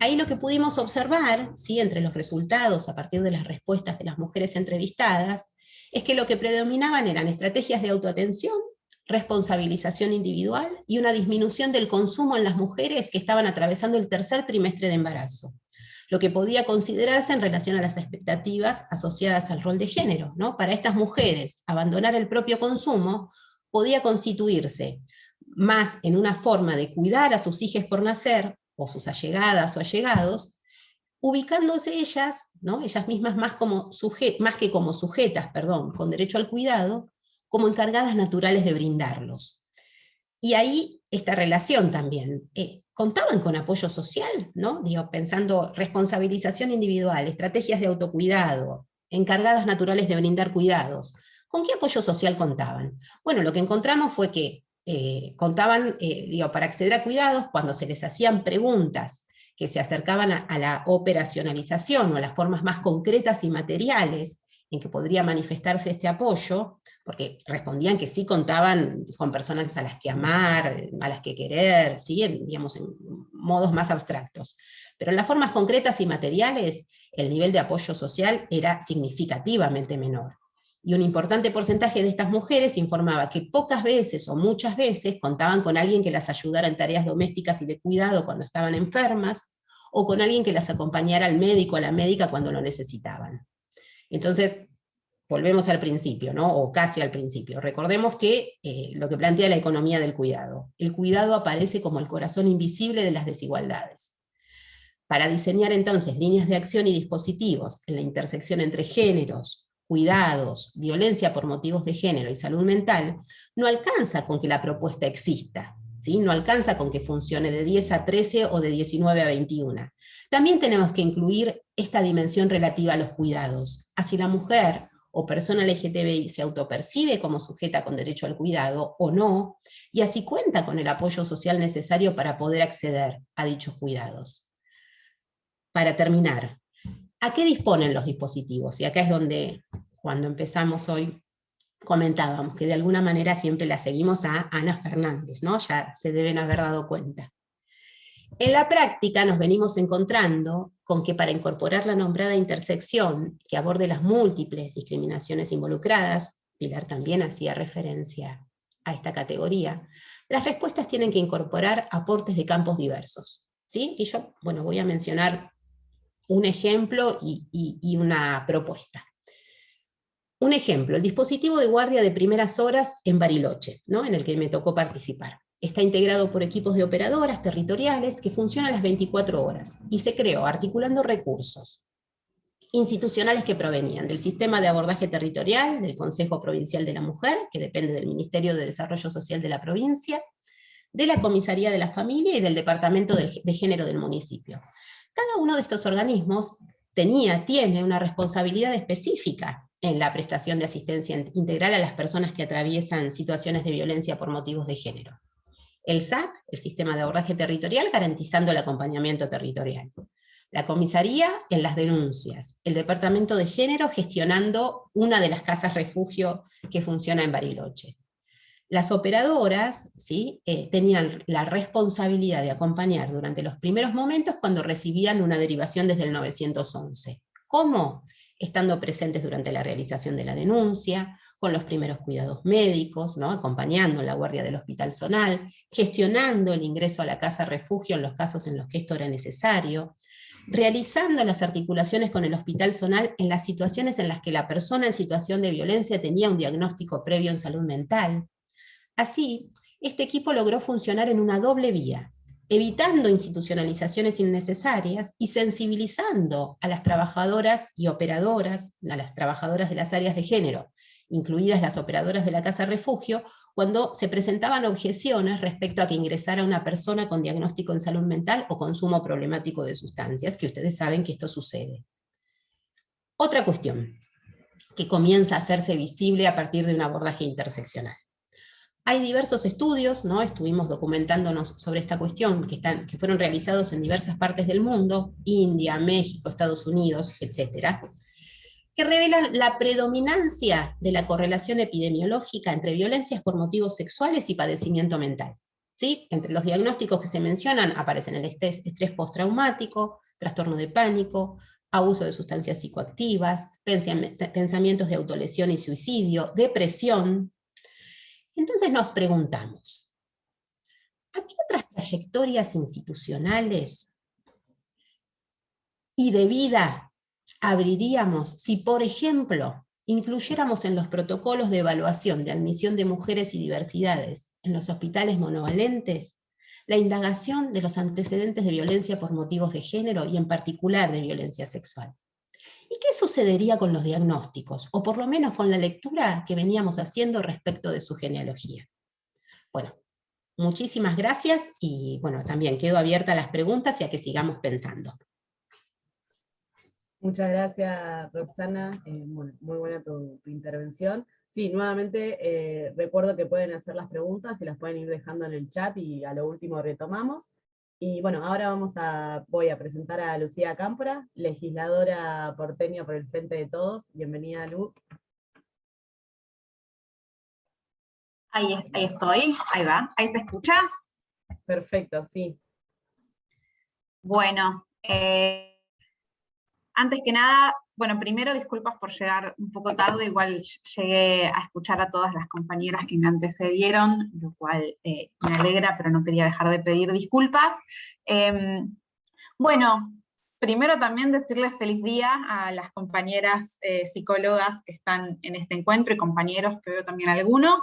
ahí lo que pudimos observar, ¿sí?, entre los resultados a partir de las respuestas de las mujeres entrevistadas, es que lo que predominaban eran estrategias de autoatención, responsabilización individual y una disminución del consumo en las mujeres que estaban atravesando el tercer trimestre de embarazo, lo que podía considerarse en relación a las expectativas asociadas al rol de género, ¿no? Para estas mujeres, abandonar el propio consumo podía constituirse más en una forma de cuidar a sus hijos por nacer, o sus allegadas o allegados, ubicándose ellas, ¿no?, ellas mismas más que como sujetas, con derecho al cuidado, como encargadas naturales de brindarlos. Y ahí esta relación también, contaban con apoyo social, ¿no? Digo, pensando responsabilización individual, estrategias de autocuidado, encargadas naturales de brindar cuidados. ¿Con qué apoyo social contaban? Bueno, lo que encontramos fue que contaban, para acceder a cuidados, cuando se les hacían preguntas que se acercaban a la operacionalización o a las formas más concretas y materiales en que podría manifestarse este apoyo, porque respondían que sí contaban con personas a las que amar, a las que querer, ¿sí?, en modos más abstractos. Pero en las formas concretas y materiales, el nivel de apoyo social era significativamente menor. Y un importante porcentaje de estas mujeres informaba que pocas veces o muchas veces contaban con alguien que las ayudara en tareas domésticas y de cuidado cuando estaban enfermas, o con alguien que las acompañara al médico o a la médica cuando lo necesitaban. Entonces, volvemos al principio, ¿no?, o casi al principio. Recordemos que lo que plantea la economía del cuidado. El cuidado aparece como el corazón invisible de las desigualdades. Para diseñar entonces líneas de acción y dispositivos en la intersección entre géneros, cuidados, violencia por motivos de género y salud mental, no alcanza con que la propuesta exista, ¿sí? No alcanza con que funcione de 10 a 13 o de 19 a 21. También tenemos que incluir esta dimensión relativa a los cuidados. Así la mujer o persona LGTBI se autopercibe como sujeta con derecho al cuidado o no, y así cuenta con el apoyo social necesario para poder acceder a dichos cuidados. Para terminar, ¿a qué disponen los dispositivos? Y acá es donde, cuando empezamos hoy, comentábamos que de alguna manera siempre la seguimos a Ana Fernández, ¿no? Ya se deben haber dado cuenta. En la práctica nos venimos encontrando con que para incorporar la nombrada intersección que aborde las múltiples discriminaciones involucradas, Pilar también hacía referencia a esta categoría, las respuestas tienen que incorporar aportes de campos diversos, ¿sí? Y yo, voy a mencionar un ejemplo y una propuesta. Un ejemplo, el dispositivo de guardia de primeras horas en Bariloche, ¿no?, en el que me tocó participar. Está integrado por equipos de operadoras territoriales que funcionan las 24 horas y se creó articulando recursos institucionales que provenían del Sistema de Abordaje Territorial, del Consejo Provincial de la Mujer, que depende del Ministerio de Desarrollo Social de la provincia, de la Comisaría de la Familia y del Departamento de Género del municipio. Cada uno de estos organismos tiene una responsabilidad específica en la prestación de asistencia integral a las personas que atraviesan situaciones de violencia por motivos de género. El SAT, el Sistema de Abordaje Territorial, garantizando el acompañamiento territorial. La comisaría en las denuncias. El Departamento de Género gestionando una de las casas refugio que funciona en Bariloche. Las operadoras, ¿sí?, tenían la responsabilidad de acompañar durante los primeros momentos cuando recibían una derivación desde el 911. ¿Cómo? Estando presentes durante la realización de la denuncia, con los primeros cuidados médicos, ¿no?, acompañando la guardia del hospital zonal, gestionando el ingreso a la casa refugio en los casos en los que esto era necesario, realizando las articulaciones con el hospital zonal en las situaciones en las que la persona en situación de violencia tenía un diagnóstico previo en salud mental. Así, este equipo logró funcionar en una doble vía, evitando institucionalizaciones innecesarias y sensibilizando a las trabajadoras y operadoras, a las trabajadoras de las áreas de género, incluidas las operadoras de la casa refugio, cuando se presentaban objeciones respecto a que ingresara una persona con diagnóstico en salud mental o consumo problemático de sustancias, que ustedes saben que esto sucede. Otra cuestión que comienza a hacerse visible a partir de un abordaje interseccional. Hay diversos estudios, ¿no? Estuvimos documentándonos sobre esta cuestión, que fueron realizados en diversas partes del mundo, India, México, Estados Unidos, etc., que revelan la predominancia de la correlación epidemiológica entre violencias por motivos sexuales y padecimiento mental. ¿Sí? Entre los diagnósticos que se mencionan aparecen el estrés postraumático, trastorno de pánico, abuso de sustancias psicoactivas, pensamientos de autolesión y suicidio, depresión. Entonces nos preguntamos, ¿a qué otras trayectorias institucionales y de vida abriríamos si, por ejemplo, incluyéramos en los protocolos de evaluación de admisión de mujeres y diversidades en los hospitales monovalentes la indagación de los antecedentes de violencia por motivos de género y en particular de violencia sexual? ¿Y qué sucedería con los diagnósticos, o por lo menos con la lectura que veníamos haciendo respecto de su genealogía? Bueno, muchísimas gracias y bueno, también quedo abierta a las preguntas y a que sigamos pensando. Muchas gracias, Roxana. Bueno, muy buena tu intervención. Sí, nuevamente recuerdo que pueden hacer las preguntas y las pueden ir dejando en el chat y a lo último retomamos. Y bueno, ahora voy a presentar a Lucía Cámpora, legisladora porteña por el Frente de Todos. Bienvenida, Lu. Ahí estoy, ahí va, ahí se escucha. Perfecto, sí. Bueno, antes que nada, bueno, primero disculpas por llegar un poco tarde, igual llegué a escuchar a todas las compañeras que me antecedieron, lo cual me alegra, pero no quería dejar de pedir disculpas. Bueno, primero también decirles feliz día a las compañeras psicólogas que están en este encuentro y compañeros que veo también algunos.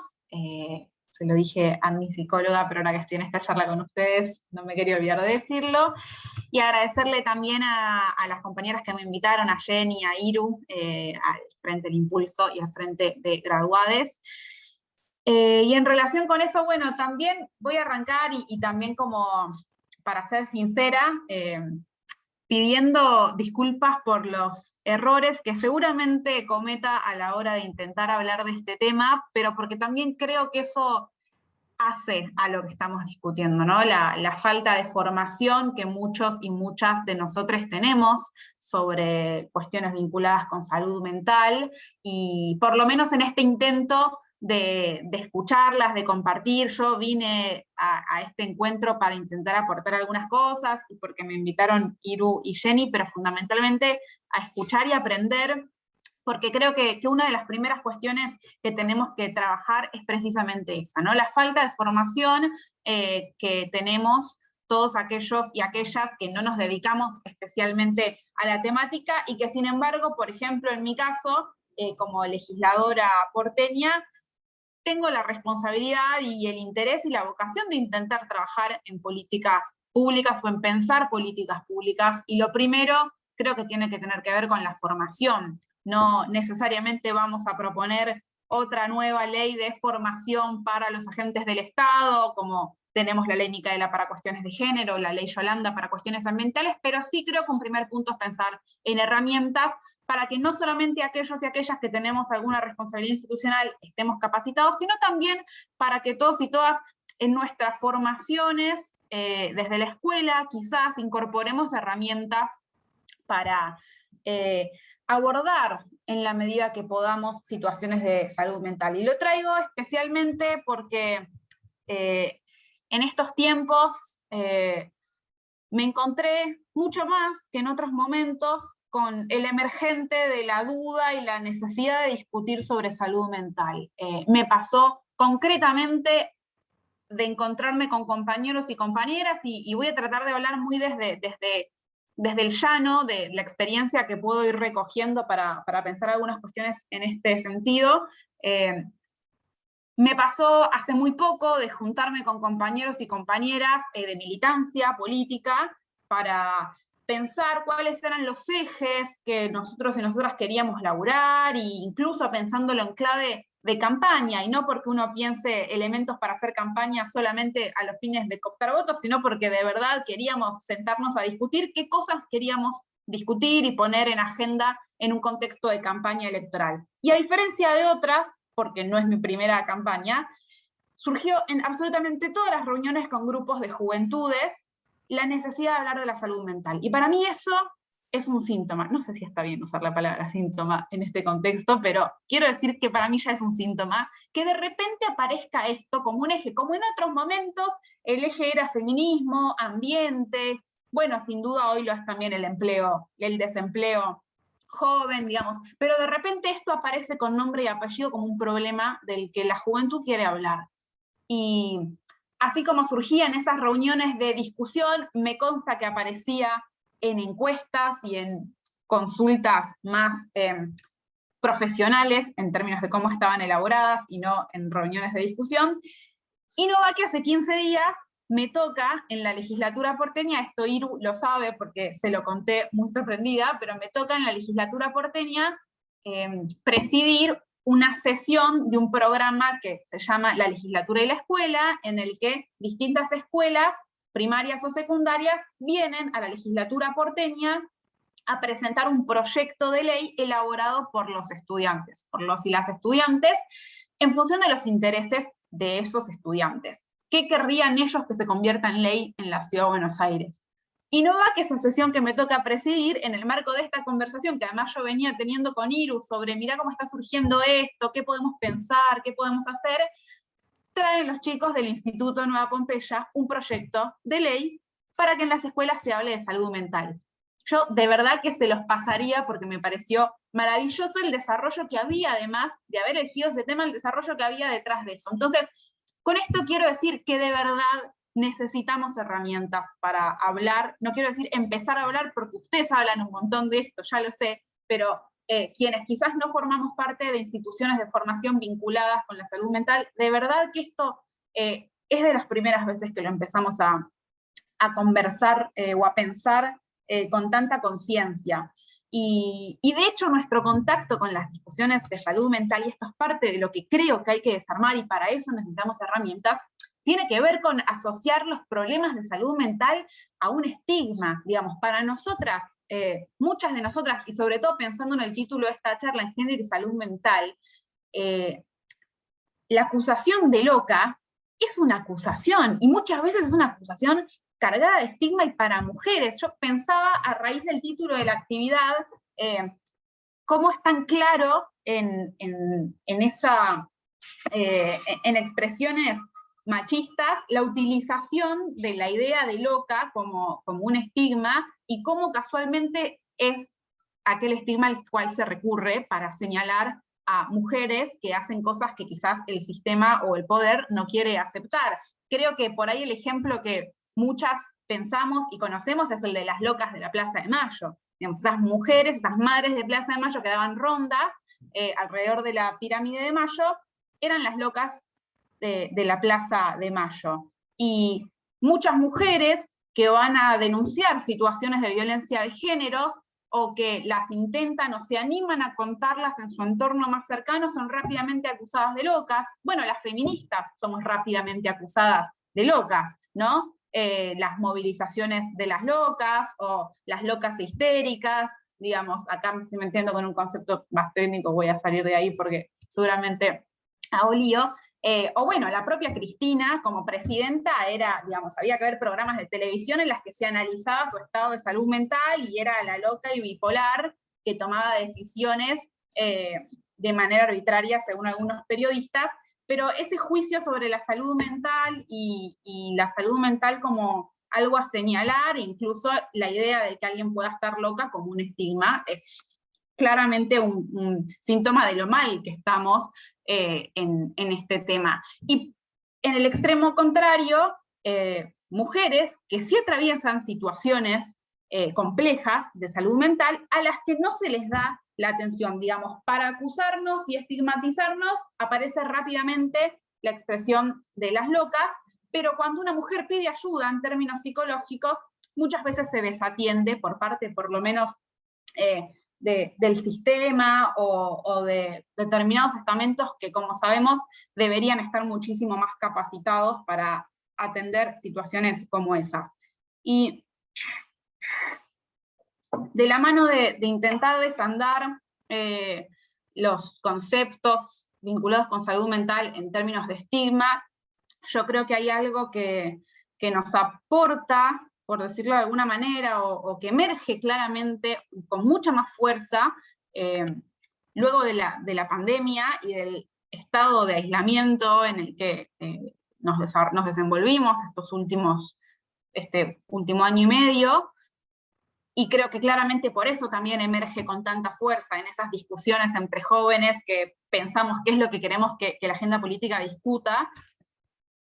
Se lo dije a mi psicóloga, pero ahora que estoy en esta charla con ustedes no me quería olvidar de decirlo. Y agradecerle también a las compañeras que me invitaron, a Jenny, a Iru, al Frente del Impulso y al Frente de Graduades. Y en relación con eso, bueno, también voy a arrancar y también como para ser sincera, pidiendo disculpas por los errores que seguramente cometa a la hora de intentar hablar de este tema, pero porque también creo que eso hace a lo que estamos discutiendo, ¿no? La falta de formación que muchos y muchas de nosotros tenemos sobre cuestiones vinculadas con salud mental, y por lo menos en este intento de escucharlas, de compartir. Yo vine a este encuentro para intentar aportar algunas cosas, y porque me invitaron Iru y Jenny, pero fundamentalmente a escuchar y aprender, porque creo que una de las primeras cuestiones que tenemos que trabajar es precisamente esa, ¿no? La falta de formación que tenemos todos aquellos y aquellas que no nos dedicamos especialmente a la temática, y que sin embargo, por ejemplo, en mi caso, como legisladora porteña, tengo la responsabilidad y el interés y la vocación de intentar trabajar en políticas públicas o en pensar políticas públicas, y lo primero creo que tiene que tener que ver con la formación. No necesariamente vamos a proponer otra nueva ley de formación para los agentes del Estado, como tenemos la ley Micaela para cuestiones de género, la ley Yolanda para cuestiones ambientales, pero sí creo que un primer punto es pensar en herramientas para que no solamente aquellos y aquellas que tenemos alguna responsabilidad institucional estemos capacitados, sino también para que todos y todas en nuestras formaciones, desde la escuela, quizás incorporemos herramientas para abordar en la medida que podamos situaciones de salud mental. Y lo traigo especialmente porque en estos tiempos me encontré mucho más que en otros momentos con el emergente de la duda y la necesidad de discutir sobre salud mental. Me pasó concretamente de encontrarme con compañeros y compañeras, y voy a tratar de hablar muy desde el llano, de la experiencia que puedo ir recogiendo para pensar algunas cuestiones en este sentido. Me pasó hace muy poco de juntarme con compañeros y compañeras de militancia política para pensar cuáles eran los ejes que nosotros y nosotras queríamos laburar, e incluso pensándolo en clave de campaña, y no porque uno piense elementos para hacer campaña solamente a los fines de cooptar votos, sino porque de verdad queríamos sentarnos a discutir qué cosas queríamos discutir y poner en agenda en un contexto de campaña electoral. Y a diferencia de otras, porque no es mi primera campaña, surgió en absolutamente todas las reuniones con grupos de juventudes la necesidad de hablar de la salud mental. Y para mí eso es un síntoma. No sé si está bien usar la palabra síntoma en este contexto, pero quiero decir que para mí ya es un síntoma, que de repente aparezca esto como un eje, como en otros momentos el eje era feminismo, ambiente, bueno, sin duda hoy lo es también el empleo, el desempleo joven, digamos, pero de repente esto aparece con nombre y apellido como un problema del que la juventud quiere hablar. Y así como surgía en esas reuniones de discusión, me consta que aparecía en encuestas y en consultas más profesionales en términos de cómo estaban elaboradas y no en reuniones de discusión. Y no va que hace 15 días me toca en la legislatura porteña, esto Iru lo sabe porque se lo conté muy sorprendida, pero me toca en la legislatura porteña presidir una sesión de un programa que se llama La Legislatura y la Escuela, en el que distintas escuelas, primarias o secundarias, vienen a la legislatura porteña a presentar un proyecto de ley elaborado por los estudiantes, por los y las estudiantes, en función de los intereses de esos estudiantes. ¿Qué querrían ellos que se convierta en ley en la Ciudad de Buenos Aires? Y no va que esa sesión que me toca presidir, en el marco de esta conversación, que además yo venía teniendo con Iru sobre mirá cómo está surgiendo esto, qué podemos pensar, qué podemos hacer, traen los chicos del Instituto Nueva Pompeya un proyecto de ley para que en las escuelas se hable de salud mental. Yo de verdad que se los pasaría porque me pareció maravilloso el desarrollo que había, además de haber elegido ese tema, el desarrollo que había detrás de eso. Entonces, con esto quiero decir que de verdad necesitamos herramientas para hablar, no quiero decir empezar a hablar porque ustedes hablan un montón de esto, ya lo sé, pero quienes quizás no formamos parte de instituciones de formación vinculadas con la salud mental, de verdad que esto es de las primeras veces que lo empezamos a conversar o a pensar con tanta conciencia. Y de hecho nuestro contacto con las discusiones de salud mental, y esto es parte de lo que creo que hay que desarmar, y para eso necesitamos herramientas, tiene que ver con asociar los problemas de salud mental a un estigma, digamos, para nosotras, muchas de nosotras, y sobre todo pensando en el título de esta charla, en género y salud mental, la acusación de loca es una acusación, y muchas veces es una acusación cargada de estigma y para mujeres. Yo pensaba, a raíz del título de la actividad, cómo es tan claro en expresiones machistas la utilización de la idea de loca como un estigma, y cómo casualmente es aquel estigma al cual se recurre para señalar a mujeres que hacen cosas que quizás el sistema o el poder no quiere aceptar. Creo que por ahí el ejemplo que muchas pensamos y conocemos es el de las locas de la Plaza de Mayo. Digamos, esas mujeres, esas madres de Plaza de Mayo que daban rondas alrededor de la pirámide de Mayo, eran las locas de la Plaza de Mayo. Y muchas mujeres que van a denunciar situaciones de violencia de géneros, o que las intentan o se animan a contarlas en su entorno más cercano, son rápidamente acusadas de locas. Bueno, las feministas somos rápidamente acusadas de locas, ¿no? Las movilizaciones de las locas, o las locas histéricas, digamos, acá me estoy metiendo con un concepto más técnico, voy a salir de ahí porque seguramente hago lío. O bueno, la propia Cristina como presidenta era, digamos, había que ver programas de televisión en las que se analizaba su estado de salud mental, y era la loca y bipolar que tomaba decisiones de manera arbitraria según algunos periodistas, pero ese juicio sobre la salud mental y la salud mental como algo a señalar, incluso la idea de que alguien pueda estar loca como un estigma, es claramente un síntoma de lo mal que estamos en este tema. Y en el extremo contrario, mujeres que sí atraviesan situaciones complejas de salud mental, a las que no se les da la atención, digamos, para acusarnos y estigmatizarnos, aparece rápidamente la expresión de las locas, pero cuando una mujer pide ayuda en términos psicológicos, muchas veces se desatiende por parte, por lo menos, del sistema o de determinados estamentos que, como sabemos, deberían estar muchísimo más capacitados para atender situaciones como esas. Y de la mano de intentar desandar los conceptos vinculados con salud mental en términos de estigma, yo creo que hay algo que nos aporta, por decirlo de alguna manera, o que emerge claramente con mucha más fuerza luego de la pandemia y del estado de aislamiento en el que nos desenvolvimos este último año y medio, y creo que claramente por eso también emerge con tanta fuerza en esas discusiones entre jóvenes que pensamos qué es lo que queremos que la agenda política discuta.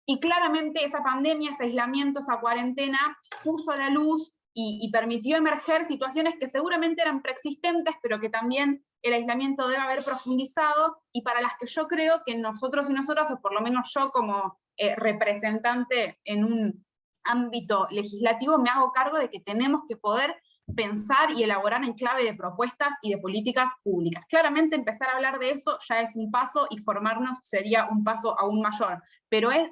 Y claramente esa pandemia, ese aislamiento, esa cuarentena puso a la luz y permitió emerger situaciones que seguramente eran preexistentes, pero que también el aislamiento debe haber profundizado, y para las que yo creo que nosotros y nosotras, o por lo menos yo como representante en un ámbito legislativo, me hago cargo de que tenemos que poder pensar y elaborar en clave de propuestas y de políticas públicas. Claramente empezar a hablar de eso ya es un paso, y formarnos sería un paso aún mayor, pero es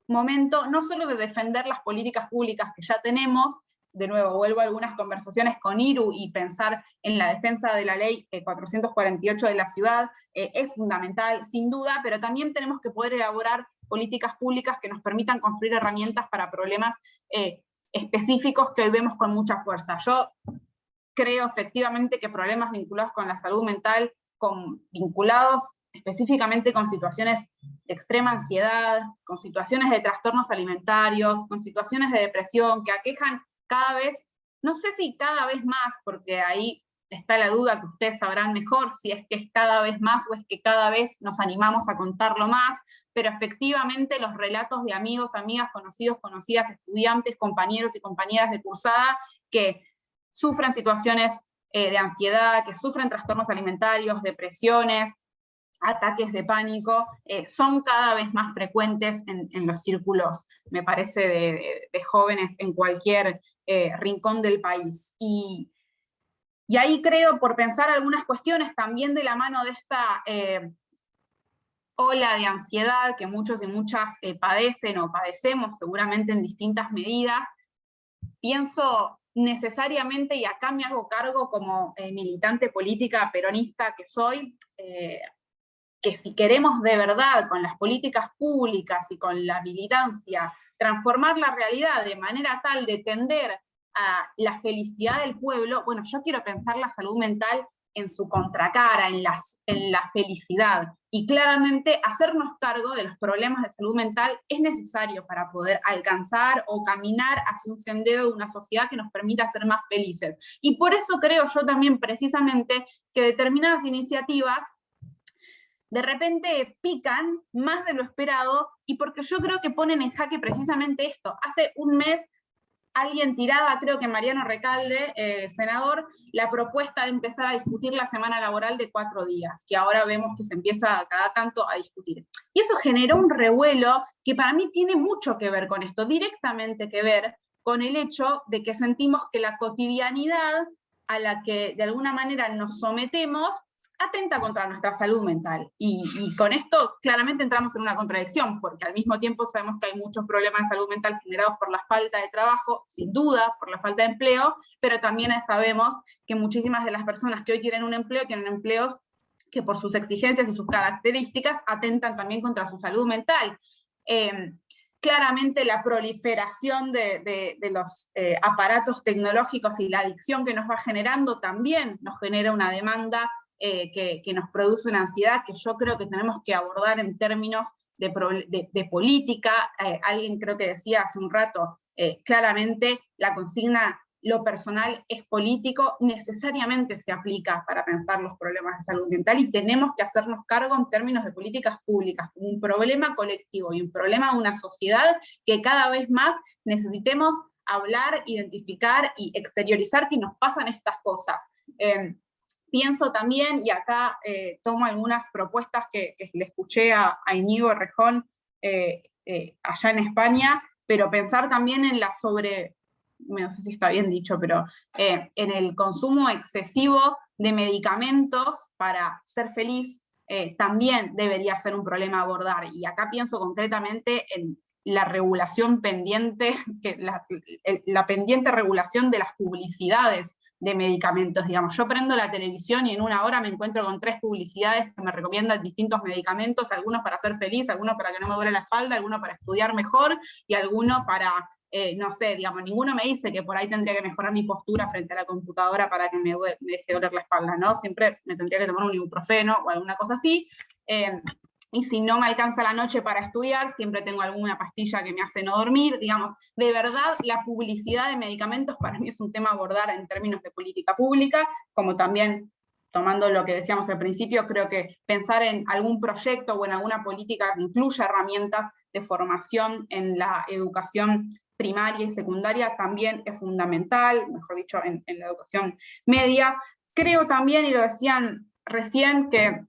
momento no solo de defender las políticas públicas que ya tenemos, de nuevo vuelvo a algunas conversaciones con Iru, y pensar en la defensa de la ley 448 de la ciudad es fundamental, sin duda, pero también tenemos que poder elaborar políticas públicas que nos permitan construir herramientas para problemas específicos que hoy vemos con mucha fuerza. Yo creo efectivamente que problemas vinculados con la salud mental, vinculados específicamente con situaciones de extrema ansiedad, con situaciones de trastornos alimentarios, con situaciones de depresión que aquejan cada vez, no sé si cada vez más, porque ahí está la duda que ustedes sabrán mejor, si es que es cada vez más o es que cada vez nos animamos a contarlo más, pero efectivamente los relatos de amigos, amigas, conocidos, conocidas, estudiantes, compañeros y compañeras de cursada que sufren situaciones de ansiedad, que sufren trastornos alimentarios, depresiones, ataques de pánico, son cada vez más frecuentes en los círculos, me parece, de jóvenes en cualquier rincón del país. Y ahí creo, por pensar algunas cuestiones también de la mano de esta ola de ansiedad que muchos y muchas padecen o padecemos seguramente en distintas medidas, pienso necesariamente, y acá me hago cargo como militante política peronista que soy, que si queremos de verdad con las políticas públicas y con la militancia transformar la realidad de manera tal de tender a la felicidad del pueblo, bueno, yo quiero pensar la salud mental en su contracara, en la felicidad, y claramente hacernos cargo de los problemas de salud mental es necesario para poder alcanzar o caminar hacia un sendero de una sociedad que nos permita ser más felices. Y por eso creo yo también precisamente que determinadas iniciativas de repente pican más de lo esperado, y porque yo creo que ponen en jaque precisamente esto. Hace un mes alguien tiraba, creo que Mariano Recalde, senador, la propuesta de empezar a discutir la semana laboral de 4 días, que ahora vemos que se empieza cada tanto a discutir. Y eso generó un revuelo que para mí tiene mucho que ver con esto, directamente que ver con el hecho de que sentimos que la cotidianidad a la que de alguna manera nos sometemos atenta contra nuestra salud mental. Y con esto claramente entramos en una contradicción, porque al mismo tiempo sabemos que hay muchos problemas de salud mental generados por la falta de trabajo, sin duda, por la falta de empleo, pero también sabemos que muchísimas de las personas que hoy tienen un empleo, tienen empleos que por sus exigencias y sus características atentan también contra su salud mental. Claramente la proliferación de los aparatos tecnológicos y la adicción que nos va generando también nos genera una demanda que nos produce una ansiedad que yo creo que tenemos que abordar en términos de política. Alguien creo que decía hace un rato, claramente la consigna lo personal es político, necesariamente se aplica para pensar los problemas de salud mental, y tenemos que hacernos cargo en términos de políticas públicas, un problema colectivo y un problema de una sociedad que cada vez más necesitemos hablar, identificar y exteriorizar que nos pasan estas cosas. Pienso también, y acá tomo algunas propuestas que le escuché a Íñigo Errejón allá en España, pero pensar también en la no sé si está bien dicho, pero en el consumo excesivo de medicamentos para ser feliz, también debería ser un problema a abordar. Y acá pienso concretamente en la regulación pendiente, la pendiente regulación de las publicidades de medicamentos. Digamos, yo prendo la televisión y en una hora me encuentro con 3 publicidades que me recomiendan distintos medicamentos, algunos para ser feliz, algunos para que no me duele la espalda, algunos para estudiar mejor, y algunos para, no sé, digamos, ninguno me dice que por ahí tendría que mejorar mi postura frente a la computadora para que me deje de doler la espalda, ¿no? Siempre me tendría que tomar un ibuprofeno o alguna cosa así. Y si no me alcanza la noche para estudiar, siempre tengo alguna pastilla que me hace no dormir. Digamos, de verdad, la publicidad de medicamentos para mí es un tema a abordar en términos de política pública, como también, tomando lo que decíamos al principio, creo que pensar en algún proyecto o en alguna política que incluya herramientas de formación en la educación primaria y secundaria también es fundamental, mejor dicho, en la educación media. Creo también, y lo decían recién, que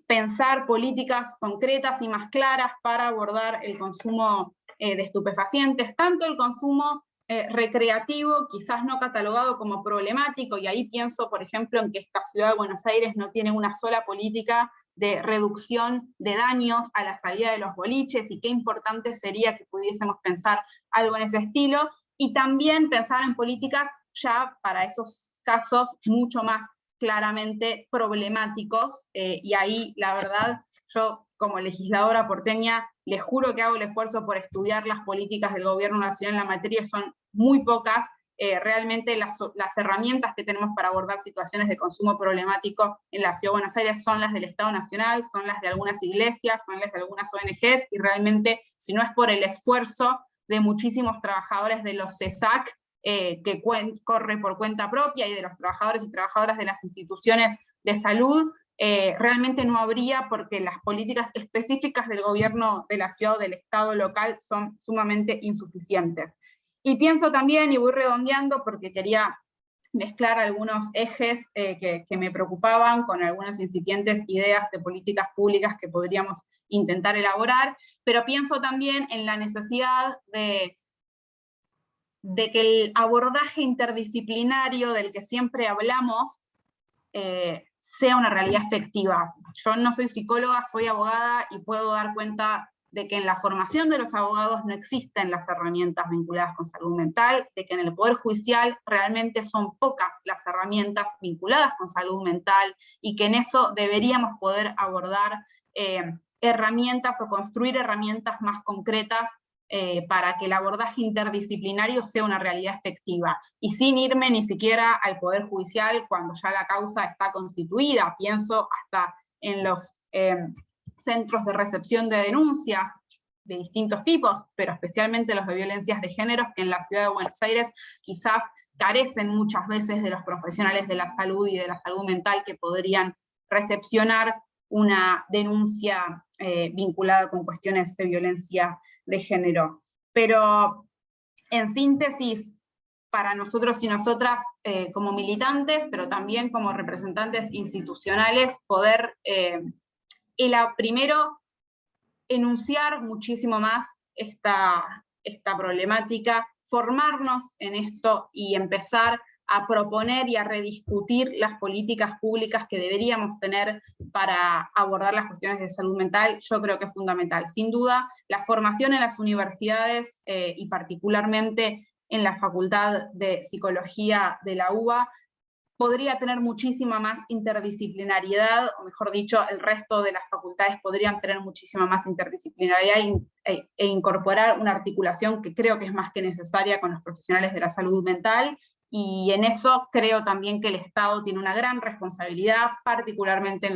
pensar políticas concretas y más claras para abordar el consumo de estupefacientes, tanto el consumo recreativo, quizás no catalogado como problemático, y ahí pienso, por ejemplo, en que esta ciudad de Buenos Aires no tiene una sola política de reducción de daños a la salida de los boliches, y qué importante sería que pudiésemos pensar algo en ese estilo, y también pensar en políticas ya para esos casos mucho más claramente problemáticos, y ahí la verdad yo como legisladora porteña les juro que hago el esfuerzo por estudiar las políticas del gobierno nacional en la materia, son muy pocas. Realmente las herramientas que tenemos para abordar situaciones de consumo problemático en la Ciudad de Buenos Aires son las del Estado Nacional, son las de algunas iglesias, son las de algunas ONGs, y realmente si no es por el esfuerzo de muchísimos trabajadores de los CESAC, que corre por cuenta propia, y de los trabajadores y trabajadoras de las instituciones de salud, realmente no habría, porque las políticas específicas del gobierno de la ciudad o del Estado local son sumamente insuficientes. Y pienso también, y voy redondeando porque quería mezclar algunos ejes que me preocupaban con algunas incipientes ideas de políticas públicas que podríamos intentar elaborar, pero pienso también en la necesidad de que el abordaje interdisciplinario del que siempre hablamos sea una realidad efectiva. Yo no soy psicóloga, soy abogada, y puedo dar cuenta de que en la formación de los abogados no existen las herramientas vinculadas con salud mental, de que en el Poder Judicial realmente son pocas las herramientas vinculadas con salud mental, y que en eso deberíamos poder abordar herramientas o construir herramientas más concretas para que el abordaje interdisciplinario sea una realidad efectiva, y sin irme ni siquiera al Poder Judicial cuando ya la causa está constituida. Pienso hasta en los centros de recepción de denuncias de distintos tipos, pero especialmente los de violencias de género, que en la ciudad de Buenos Aires quizás carecen muchas veces de los profesionales de la salud y de la salud mental que podrían recepcionar una denuncia vinculada con cuestiones de violencia de género. Pero en síntesis, para nosotros y nosotras como militantes, pero también como representantes institucionales, poder primero enunciar muchísimo más esta problemática, formarnos en esto y empezar a proponer y a rediscutir las políticas públicas que deberíamos tener para abordar las cuestiones de salud mental, yo creo que es fundamental. Sin duda, la formación en las universidades y particularmente en la Facultad de Psicología de la UBA podría tener muchísima más interdisciplinariedad, o mejor dicho, el resto de las facultades podrían tener muchísima más interdisciplinariedad e incorporar una articulación que creo que es más que necesaria con los profesionales de la salud mental. Y en eso creo también que el Estado tiene una gran responsabilidad, particularmente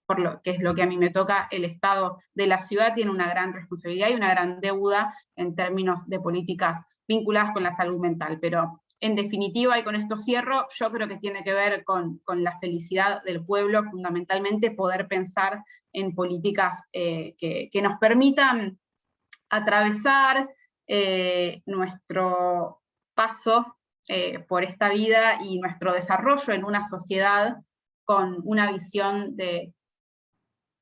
por lo que es lo que a mí me toca. El Estado de la ciudad tiene una gran responsabilidad y una gran deuda en términos de políticas vinculadas con la salud mental. Pero en definitiva, y con esto cierro, yo creo que tiene que ver con la felicidad del pueblo, fundamentalmente poder pensar en políticas que nos permitan atravesar nuestro paso por esta vida y nuestro desarrollo en una sociedad con una visión de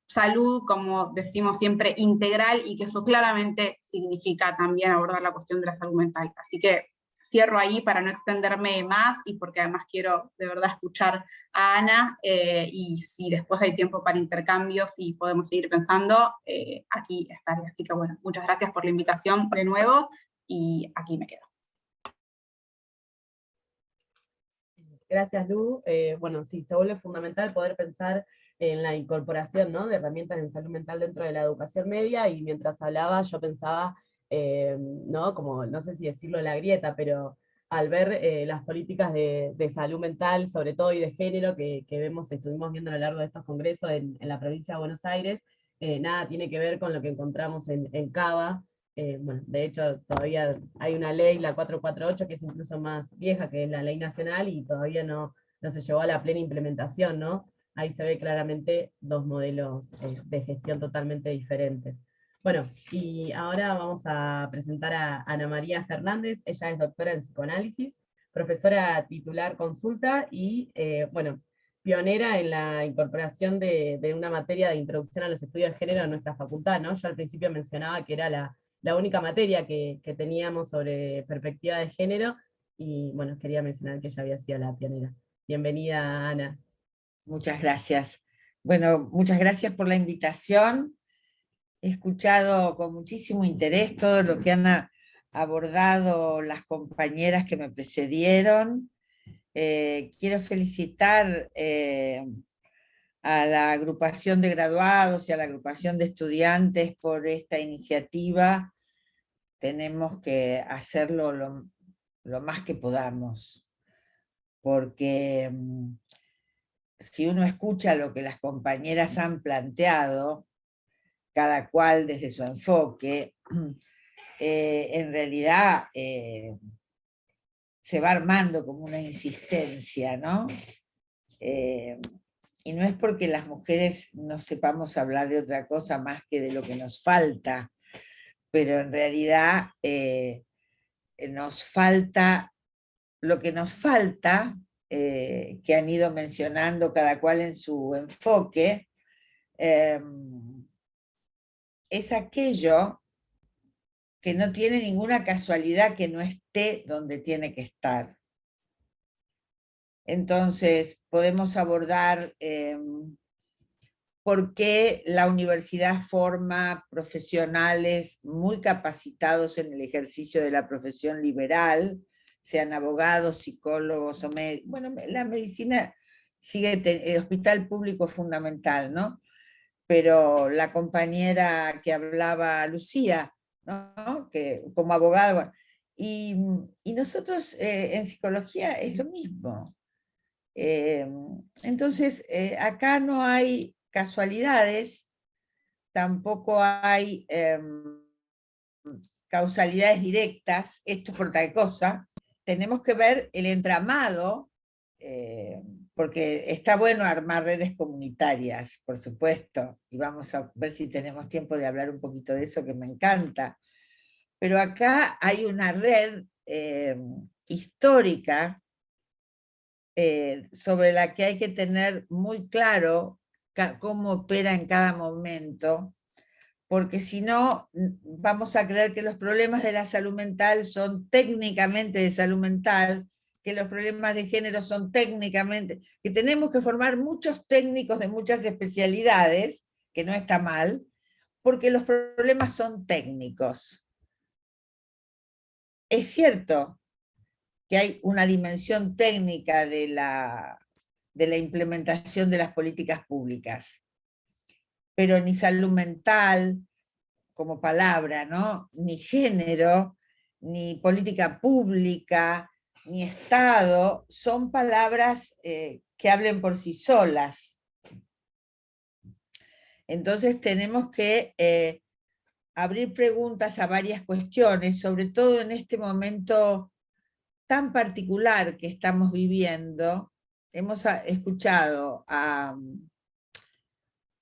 salud, como decimos siempre, integral, y que eso claramente significa también abordar la cuestión de la salud mental. Así que cierro ahí para no extenderme más y porque además quiero de verdad escuchar a Ana, y si después hay tiempo para intercambios y podemos seguir pensando, aquí estaré. Así que bueno, muchas gracias por la invitación de nuevo y aquí me quedo. Gracias, Lu. Bueno, sí, se vuelve fundamental poder pensar en la incorporación, ¿no?, de herramientas en salud mental dentro de la educación media, y mientras hablaba yo pensaba, ¿no?, como, no sé si decirlo la grieta, pero al ver las políticas de salud mental, sobre todo, y de género, que vemos, estuvimos viendo a lo largo de estos congresos en la provincia de Buenos Aires, nada tiene que ver con lo que encontramos en Cava. Bueno, de hecho, todavía hay una ley, la 448, que es incluso más vieja que la ley nacional, y todavía no se llevó a la plena implementación, ¿no? Ahí se ve claramente dos modelos de gestión totalmente diferentes. Bueno, y ahora vamos a presentar a Ana María Fernández. Ella es doctora en psicoanálisis, profesora titular consulta y, bueno, pionera en la incorporación de una materia de introducción a los estudios de género en nuestra facultad, ¿no? Yo al principio mencionaba que era la única materia que teníamos sobre perspectiva de género, y bueno, quería mencionar que ella había sido la pionera. Bienvenida, Ana. Muchas gracias. Bueno, muchas gracias por la invitación. He escuchado con muchísimo interés todo lo que han abordado las compañeras que me precedieron. Quiero felicitar a la agrupación de graduados y a la agrupación de estudiantes por esta iniciativa. Tenemos que hacerlo lo más que podamos, porque si uno escucha lo que las compañeras han planteado, cada cual desde su enfoque, en realidad se va armando como una insistencia, ¿no? Y no es porque las mujeres no sepamos hablar de otra cosa más que de lo que nos falta, pero en realidad nos falta lo que nos falta, que han ido mencionando cada cual en su enfoque, es aquello que no tiene ninguna casualidad que no esté donde tiene que estar. Entonces, podemos abordar por qué la universidad forma profesionales muy capacitados en el ejercicio de la profesión liberal, sean abogados, psicólogos o médicos. Bueno, la medicina sigue, el hospital público es fundamental, ¿no? Pero la compañera que hablaba, Lucía, ¿no?, que como abogada, bueno, y nosotros en psicología es lo mismo. Entonces, acá no hay casualidades, tampoco hay causalidades directas, esto es por tal cosa. Tenemos que ver el entramado, porque está bueno armar redes comunitarias, por supuesto, y vamos a ver si tenemos tiempo de hablar un poquito de eso, que me encanta. Pero acá hay una red histórica sobre la que hay que tener muy claro cómo opera en cada momento, porque si no, vamos a creer que los problemas de la salud mental son técnicamente de salud mental, que los problemas de género son técnicamente, que tenemos que formar muchos técnicos de muchas especialidades, que no está mal, porque los problemas son técnicos. Es cierto que hay una dimensión técnica de la implementación de las políticas públicas, pero ni salud mental como palabra, ¿no?, ni género, ni política pública, ni Estado, son palabras que hablen por sí solas. Entonces tenemos que abrir preguntas a varias cuestiones, sobre todo en este momento tan particular que estamos viviendo. Hemos escuchado a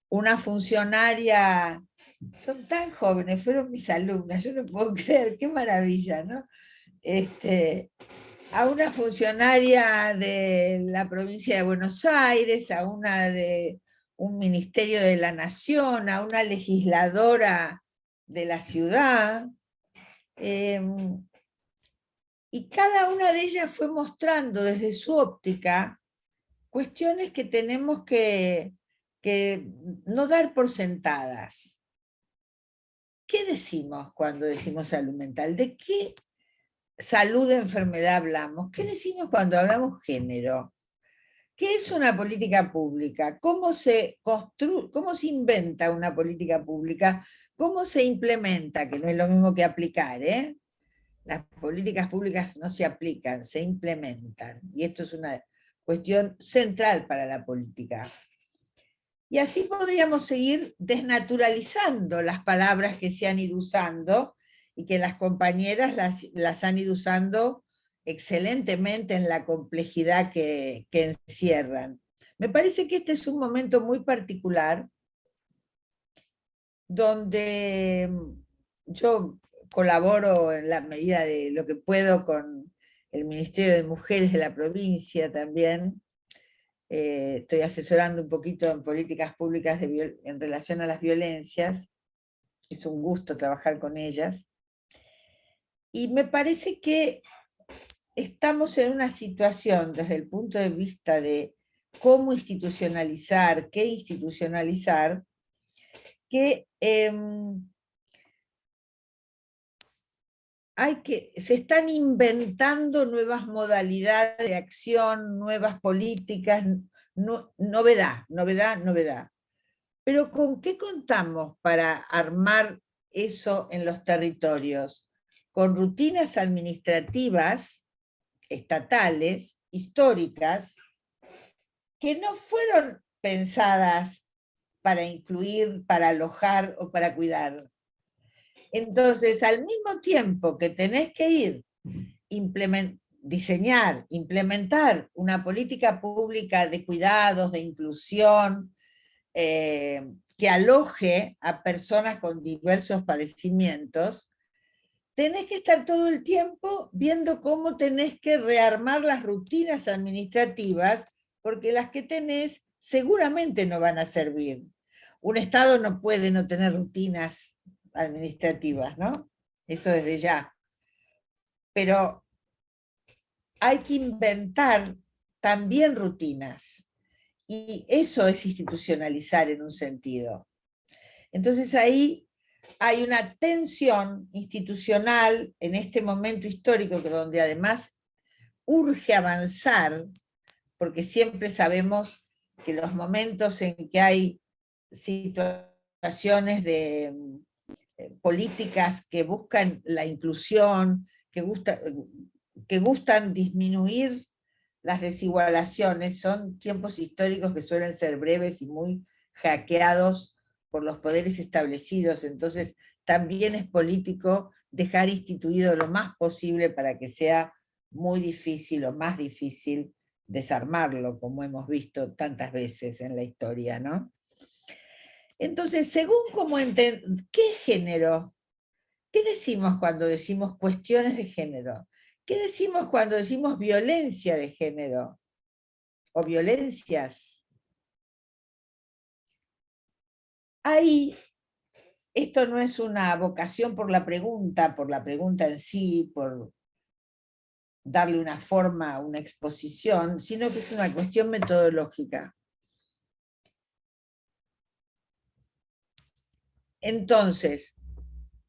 una funcionaria, son tan jóvenes, fueron mis alumnas, yo no puedo creer, qué maravilla, ¿no? A una funcionaria de la provincia de Buenos Aires, a una de un ministerio de la Nación, a una legisladora de la ciudad, Y cada una de ellas fue mostrando desde su óptica cuestiones que tenemos que no dar por sentadas. ¿Qué decimos cuando decimos salud mental? ¿De qué salud de enfermedad hablamos? ¿Qué decimos cuando hablamos género? ¿Qué es una política pública? ¿Cómo se inventa una política pública? ¿Cómo se implementa? Que no es lo mismo que aplicar, ¿eh? Las políticas públicas no se aplican, se implementan. Y esto es una cuestión central para la política. Y así podríamos seguir desnaturalizando las palabras que se han ido usando y que las compañeras las han ido usando excelentemente en la complejidad que encierran. Me parece que este es un momento muy particular donde yo colaboro en la medida de lo que puedo con el Ministerio de Mujeres de la provincia también. Estoy asesorando un poquito en políticas públicas en relación a las violencias. Es un gusto trabajar con ellas. Y me parece que estamos en una situación desde el punto de vista de cómo institucionalizar, qué institucionalizar, que se están inventando nuevas modalidades de acción, nuevas políticas, novedad. Pero ¿con qué contamos para armar eso en los territorios? Con rutinas administrativas, estatales, históricas, que no fueron pensadas para incluir, para alojar o para cuidar. Entonces, al mismo tiempo que tenés que ir diseñar, implementar una política pública de cuidados, de inclusión, que aloje a personas con diversos padecimientos, tenés que estar todo el tiempo viendo cómo tenés que rearmar las rutinas administrativas, porque las que tenés seguramente no van a servir. Un Estado no puede no tener rutinas administrativas, ¿no? Eso desde ya. Pero hay que inventar también rutinas. Y eso es institucionalizar en un sentido. Entonces ahí hay una tensión institucional en este momento histórico, donde además urge avanzar, porque siempre sabemos que los momentos en que hay situaciones de políticas que buscan la inclusión, que gustan disminuir las desigualaciones, son tiempos históricos que suelen ser breves y muy hackeados por los poderes establecidos, entonces también es político dejar instituido lo más posible para que sea muy difícil o más difícil desarmarlo, como hemos visto tantas veces en la historia, ¿no? Entonces, según ¿qué género? ¿Qué decimos cuando decimos cuestiones de género? ¿Qué decimos cuando decimos violencia de género? O violencias. Ahí, esto no es una vocación por la pregunta en sí, por darle una forma a una exposición, sino que es una cuestión metodológica. Entonces,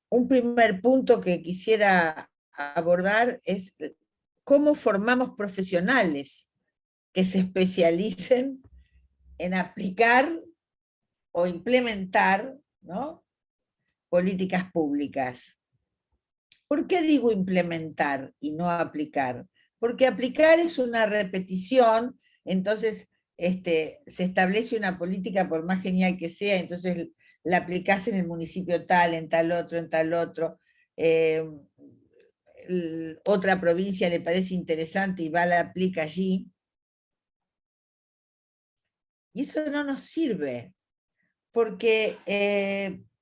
un primer punto que quisiera abordar es cómo formamos profesionales que se especialicen en aplicar o implementar, ¿no?, políticas públicas. ¿Por qué digo implementar y no aplicar? Porque aplicar es una repetición, entonces se establece una política por más genial que sea, entonces la aplicás en el municipio tal, en tal otro, otra provincia le parece interesante y va, la aplica allí. Y eso no nos sirve, porque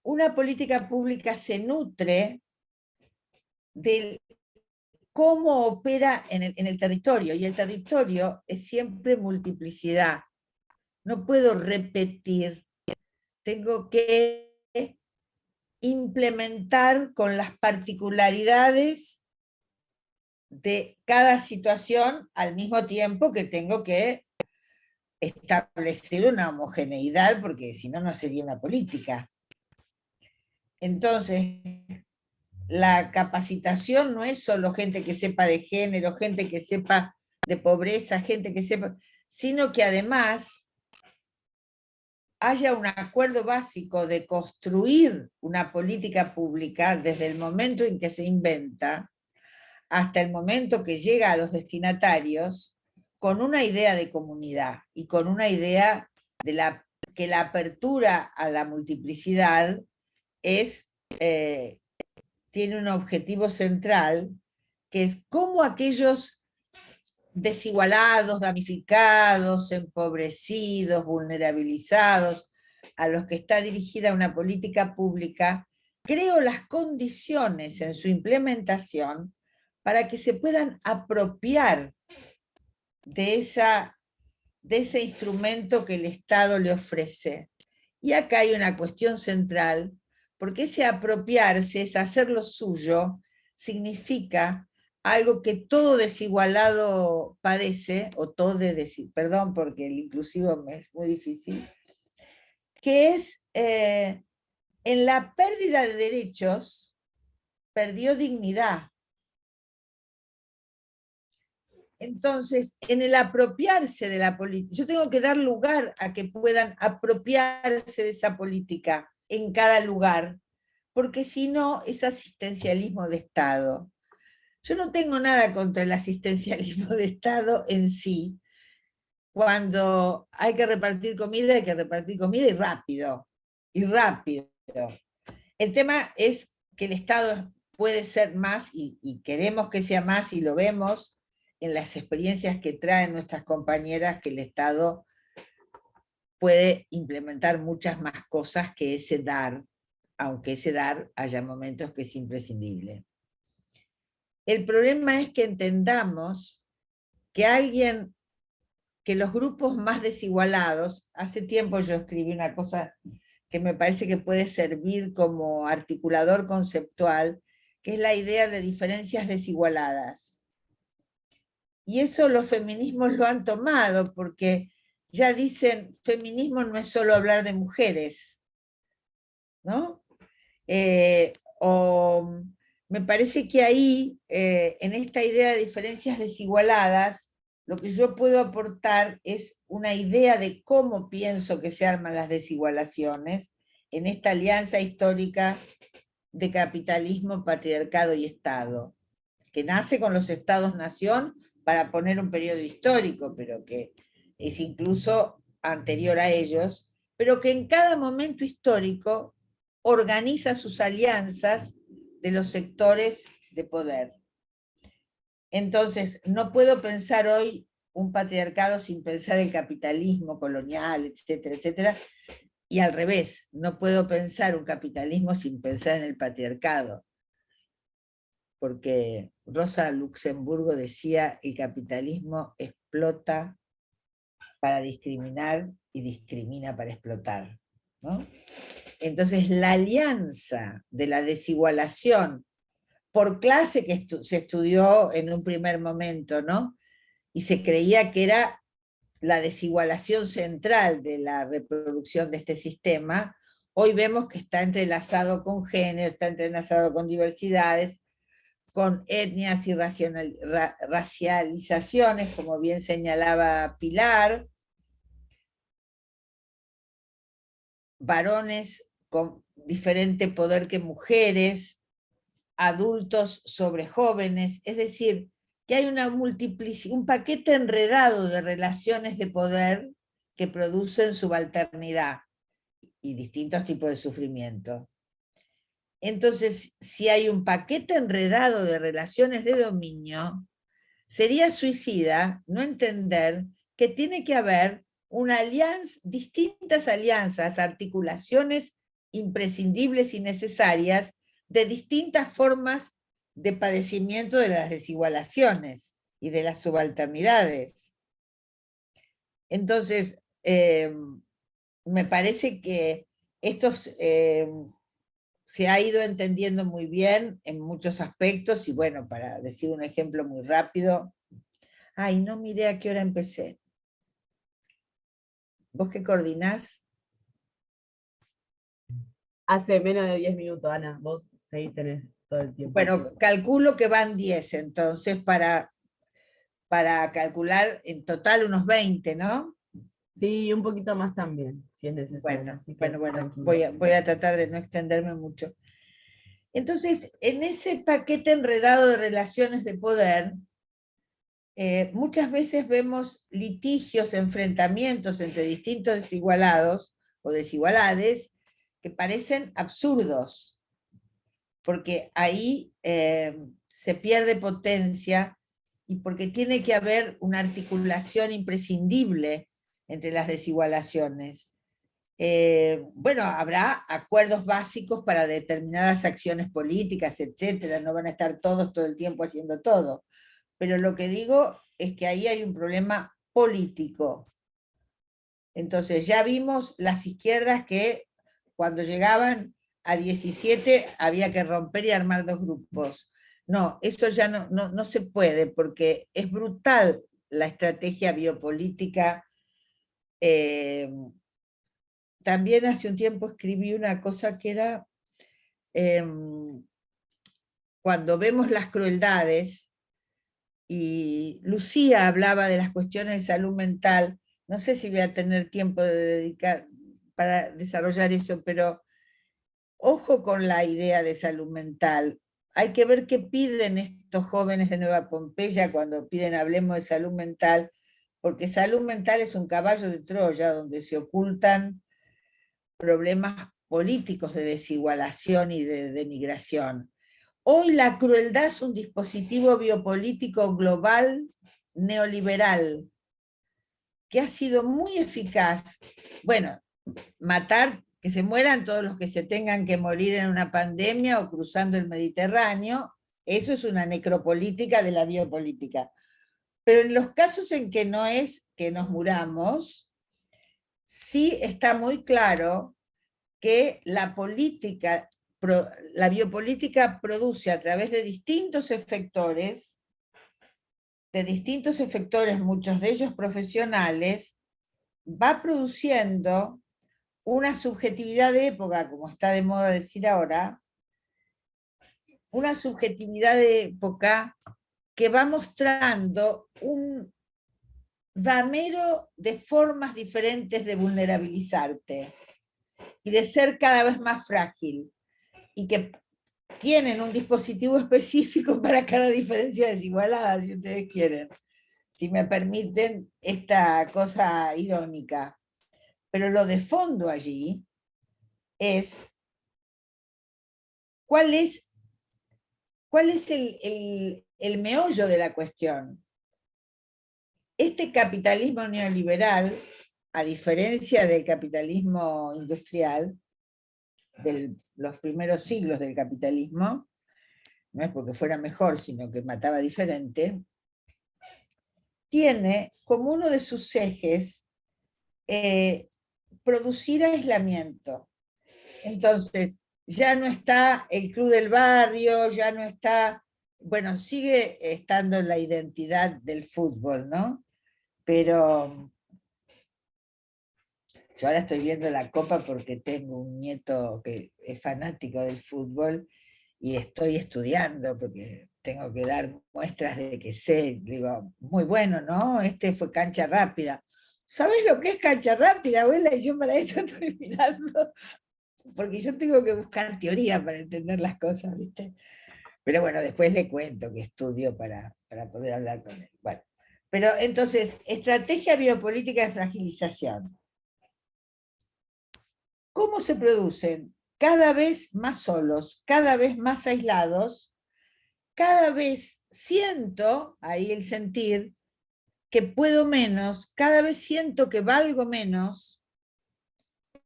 una política pública se nutre de cómo opera en el territorio, y el territorio es siempre multiplicidad. No puedo repetir, tengo que implementar con las particularidades de cada situación al mismo tiempo que tengo que establecer una homogeneidad, porque si no, no sería una política. Entonces, la capacitación no es solo gente que sepa de género, gente que sepa de pobreza, gente que sepa, sino que además haya un acuerdo básico de construir una política pública desde el momento en que se inventa hasta el momento que llega a los destinatarios, con una idea de comunidad y con una idea de que la apertura a la multiplicidad tiene un objetivo central, que es cómo aquellos desigualados, damnificados, empobrecidos, vulnerabilizados, a los que está dirigida una política pública, creo las condiciones en su implementación para que se puedan apropiar de ese instrumento que el Estado le ofrece. Y acá hay una cuestión central, porque ese apropiarse, es hacerlo suyo, significa algo que todo desigualado padece, o todo perdón, porque el inclusivo me es muy difícil, que es en la pérdida de derechos, perdió dignidad. Entonces, en el apropiarse de la política, yo tengo que dar lugar a que puedan apropiarse de esa política en cada lugar, porque si no, es asistencialismo de Estado. Yo no tengo nada contra el asistencialismo de Estado en sí. Cuando hay que repartir comida y rápido, y rápido. El tema es que el Estado puede ser más, y queremos que sea más, y lo vemos en las experiencias que traen nuestras compañeras, que el Estado puede implementar muchas más cosas que ese dar, aunque ese dar haya momentos que es imprescindible. El problema es que entendamos que los grupos más desigualados, hace tiempo yo escribí una cosa que me parece que puede servir como articulador conceptual, que es la idea de diferencias desigualadas. Y eso los feminismos lo han tomado, porque ya dicen, feminismo no es solo hablar de mujeres, ¿no? O me parece que ahí, en esta idea de diferencias desigualadas, lo que yo puedo aportar es una idea de cómo pienso que se arman las desigualaciones en esta alianza histórica de capitalismo, patriarcado y Estado, que nace con los Estados-nación para poner un periodo histórico, pero que es incluso anterior a ellos, pero que en cada momento histórico organiza sus alianzas de los sectores de poder. Entonces, no puedo pensar hoy un patriarcado sin pensar el capitalismo colonial, etcétera, etcétera, y al revés, no puedo pensar un capitalismo sin pensar en el patriarcado, porque Rosa Luxemburgo decía, el capitalismo explota para discriminar y discrimina para explotar, ¿no? Entonces, la alianza de la desigualación por clase que se estudió en un primer momento, ¿no? Y se creía que era la desigualación central de la reproducción de este sistema, hoy vemos que está entrelazado con género, está entrelazado con diversidades, con etnias y racializaciones, como bien señalaba Pilar, varones con diferente poder que mujeres, adultos sobre jóvenes, es decir, que hay un paquete enredado de relaciones de poder que producen subalternidad y distintos tipos de sufrimiento. Entonces, si hay un paquete enredado de relaciones de dominio, sería suicida no entender que tiene que haber distintas alianzas, articulaciones imprescindibles y necesarias de distintas formas de padecimiento de las desigualaciones y de las subalternidades. Entonces, me parece que estos se ha ido entendiendo muy bien en muchos aspectos, y bueno, para decir un ejemplo muy rápido, ay, no miré a qué hora empecé. ¿Vos qué coordinás? Hace menos de 10 minutos, Ana, vos ahí tenés todo el tiempo. Bueno, calculo que van 10, entonces, para calcular en total unos 20, ¿no? Sí, un poquito más también, si es necesario. Bueno, así que bueno, tranquilo. voy a tratar de no extenderme mucho. Entonces, en ese paquete enredado de relaciones de poder, muchas veces vemos litigios, enfrentamientos entre distintos desigualados o desigualades que parecen absurdos, porque ahí se pierde potencia y porque tiene que haber una articulación imprescindible entre las desigualaciones. Bueno, habrá acuerdos básicos para determinadas acciones políticas, etcétera, no van a estar todos todo el tiempo haciendo todo, pero lo que digo es que ahí hay un problema político. Entonces ya vimos las izquierdas que cuando llegaban a 17 había que romper y armar dos grupos. No, eso ya no se puede, porque es brutal la estrategia biopolítica. También hace un tiempo escribí una cosa que era, cuando vemos las crueldades, y Lucía hablaba de las cuestiones de salud mental, no sé si voy a tener tiempo de dedicar para desarrollar eso, pero ojo con la idea de salud mental. Hay que ver qué piden estos jóvenes de Nueva Pompeya cuando piden hablemos de salud mental, porque salud mental es un caballo de Troya donde se ocultan problemas políticos de desigualación y de denigración. Hoy la crueldad es un dispositivo biopolítico global neoliberal que ha sido muy eficaz. Bueno, matar, que se mueran todos los que se tengan que morir en una pandemia o cruzando el Mediterráneo, eso es una necropolítica de la biopolítica. Pero en los casos en que no es que nos muramos, sí está muy claro que la biopolítica produce a través de distintos efectores, muchos de ellos profesionales, va produciendo una subjetividad de época, como está de moda decir ahora, una subjetividad de época que va mostrando un damero de formas diferentes de vulnerabilizarte y de ser cada vez más frágil, y que tienen un dispositivo específico para cada diferencia desigualada, si ustedes quieren, si me permiten esta cosa irónica. Pero lo de fondo allí es cuál es el meollo de la cuestión. Este capitalismo neoliberal, a diferencia del capitalismo industrial, de los primeros siglos del capitalismo, no es porque fuera mejor, sino que mataba diferente, tiene como uno de sus ejes producir aislamiento. Entonces, ya no está el club del barrio, ya no está, bueno, sigue estando la identidad del fútbol, ¿no? Pero yo ahora estoy viendo la Copa porque tengo un nieto que es fanático del fútbol y estoy estudiando porque tengo que dar muestras de que sé. Digo, muy bueno, ¿no? Este fue cancha rápida. ¿Sabes lo que es cancha rápida, abuela? Y yo para esto estoy mirando, porque yo tengo que buscar teoría para entender las cosas, ¿viste? Pero bueno, después le cuento que estudio para poder hablar con él. Bueno, pero entonces, estrategia biopolítica de fragilización. ¿Cómo se producen? Cada vez más solos, cada vez más aislados, cada vez siento, ahí el sentir, que puedo menos, cada vez siento que valgo menos,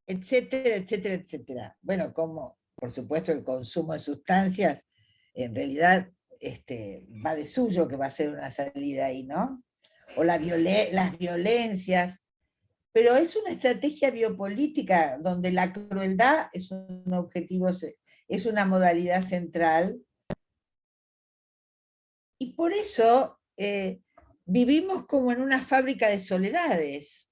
etcétera, etcétera, etcétera. Bueno, como por supuesto el consumo de sustancias, en realidad va de suyo que va a ser una salida ahí, ¿no? O las violencias. Pero es una estrategia biopolítica donde la crueldad es un objetivo es una modalidad central. Y por eso vivimos como en una fábrica de soledades.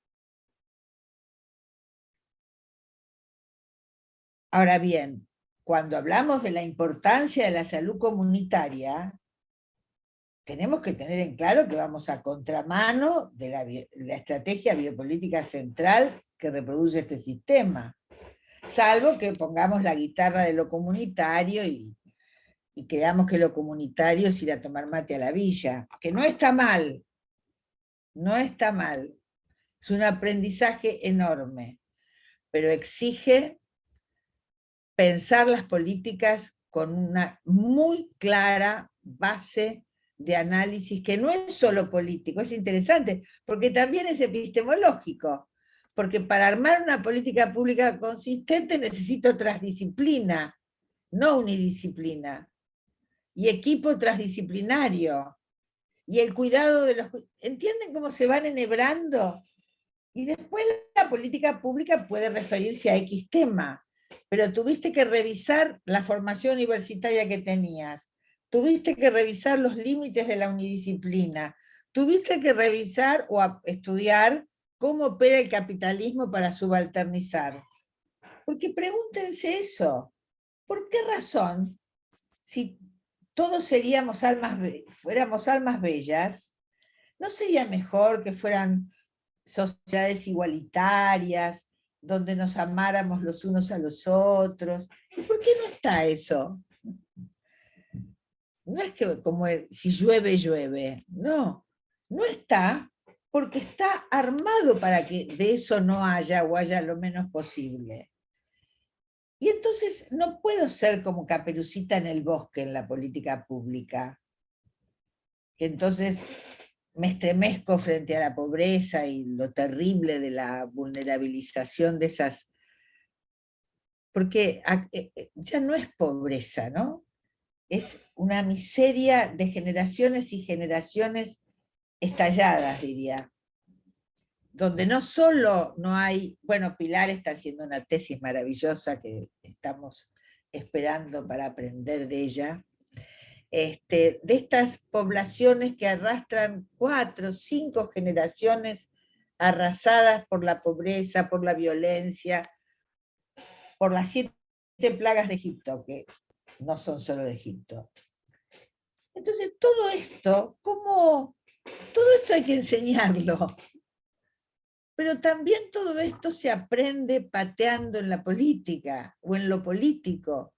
Ahora bien, cuando hablamos de la importancia de la salud comunitaria, tenemos que tener en claro que vamos a contramano de la estrategia biopolítica central que reproduce este sistema, salvo que pongamos la guitarra de lo comunitario y creamos que lo comunitario es ir a tomar mate a la villa, que no está mal, no está mal, es un aprendizaje enorme, pero exige pensar las políticas con una muy clara base de análisis, que no es solo político, es interesante, porque también es epistemológico, porque para armar una política pública consistente necesito transdisciplina, no unidisciplina, y equipo transdisciplinario, y el cuidado de los... ¿Entienden cómo se van enhebrando? Y después la política pública puede referirse a X tema, pero tuviste que revisar la formación universitaria que tenías, tuviste que revisar los límites de la unidisciplina, tuviste que revisar o estudiar cómo opera el capitalismo para subalternizar. Porque pregúntense eso, ¿por qué razón, si todos fuéramos almas bellas, no sería mejor que fueran sociedades igualitarias, donde nos amáramos los unos a los otros? ¿Y por qué no está eso? No es que como si llueve, llueve. No, no está porque está armado para que de eso no haya o haya lo menos posible. Y entonces no puedo ser como Caperucita en el bosque en la política pública, que entonces me estremezco frente a la pobreza y lo terrible de la vulnerabilización de esas, porque ya no es pobreza, ¿no? Es una miseria de generaciones y generaciones estalladas, diría, donde no solo no hay, bueno, Pilar está haciendo una tesis maravillosa que estamos esperando para aprender de ella, de estas poblaciones que arrastran 4 o 5 generaciones arrasadas por la pobreza, por la violencia, por las 7 plagas de Egipto, que no son solo de Egipto. Entonces, todo esto hay que enseñarlo. Pero también todo esto se aprende pateando en la política o en lo político,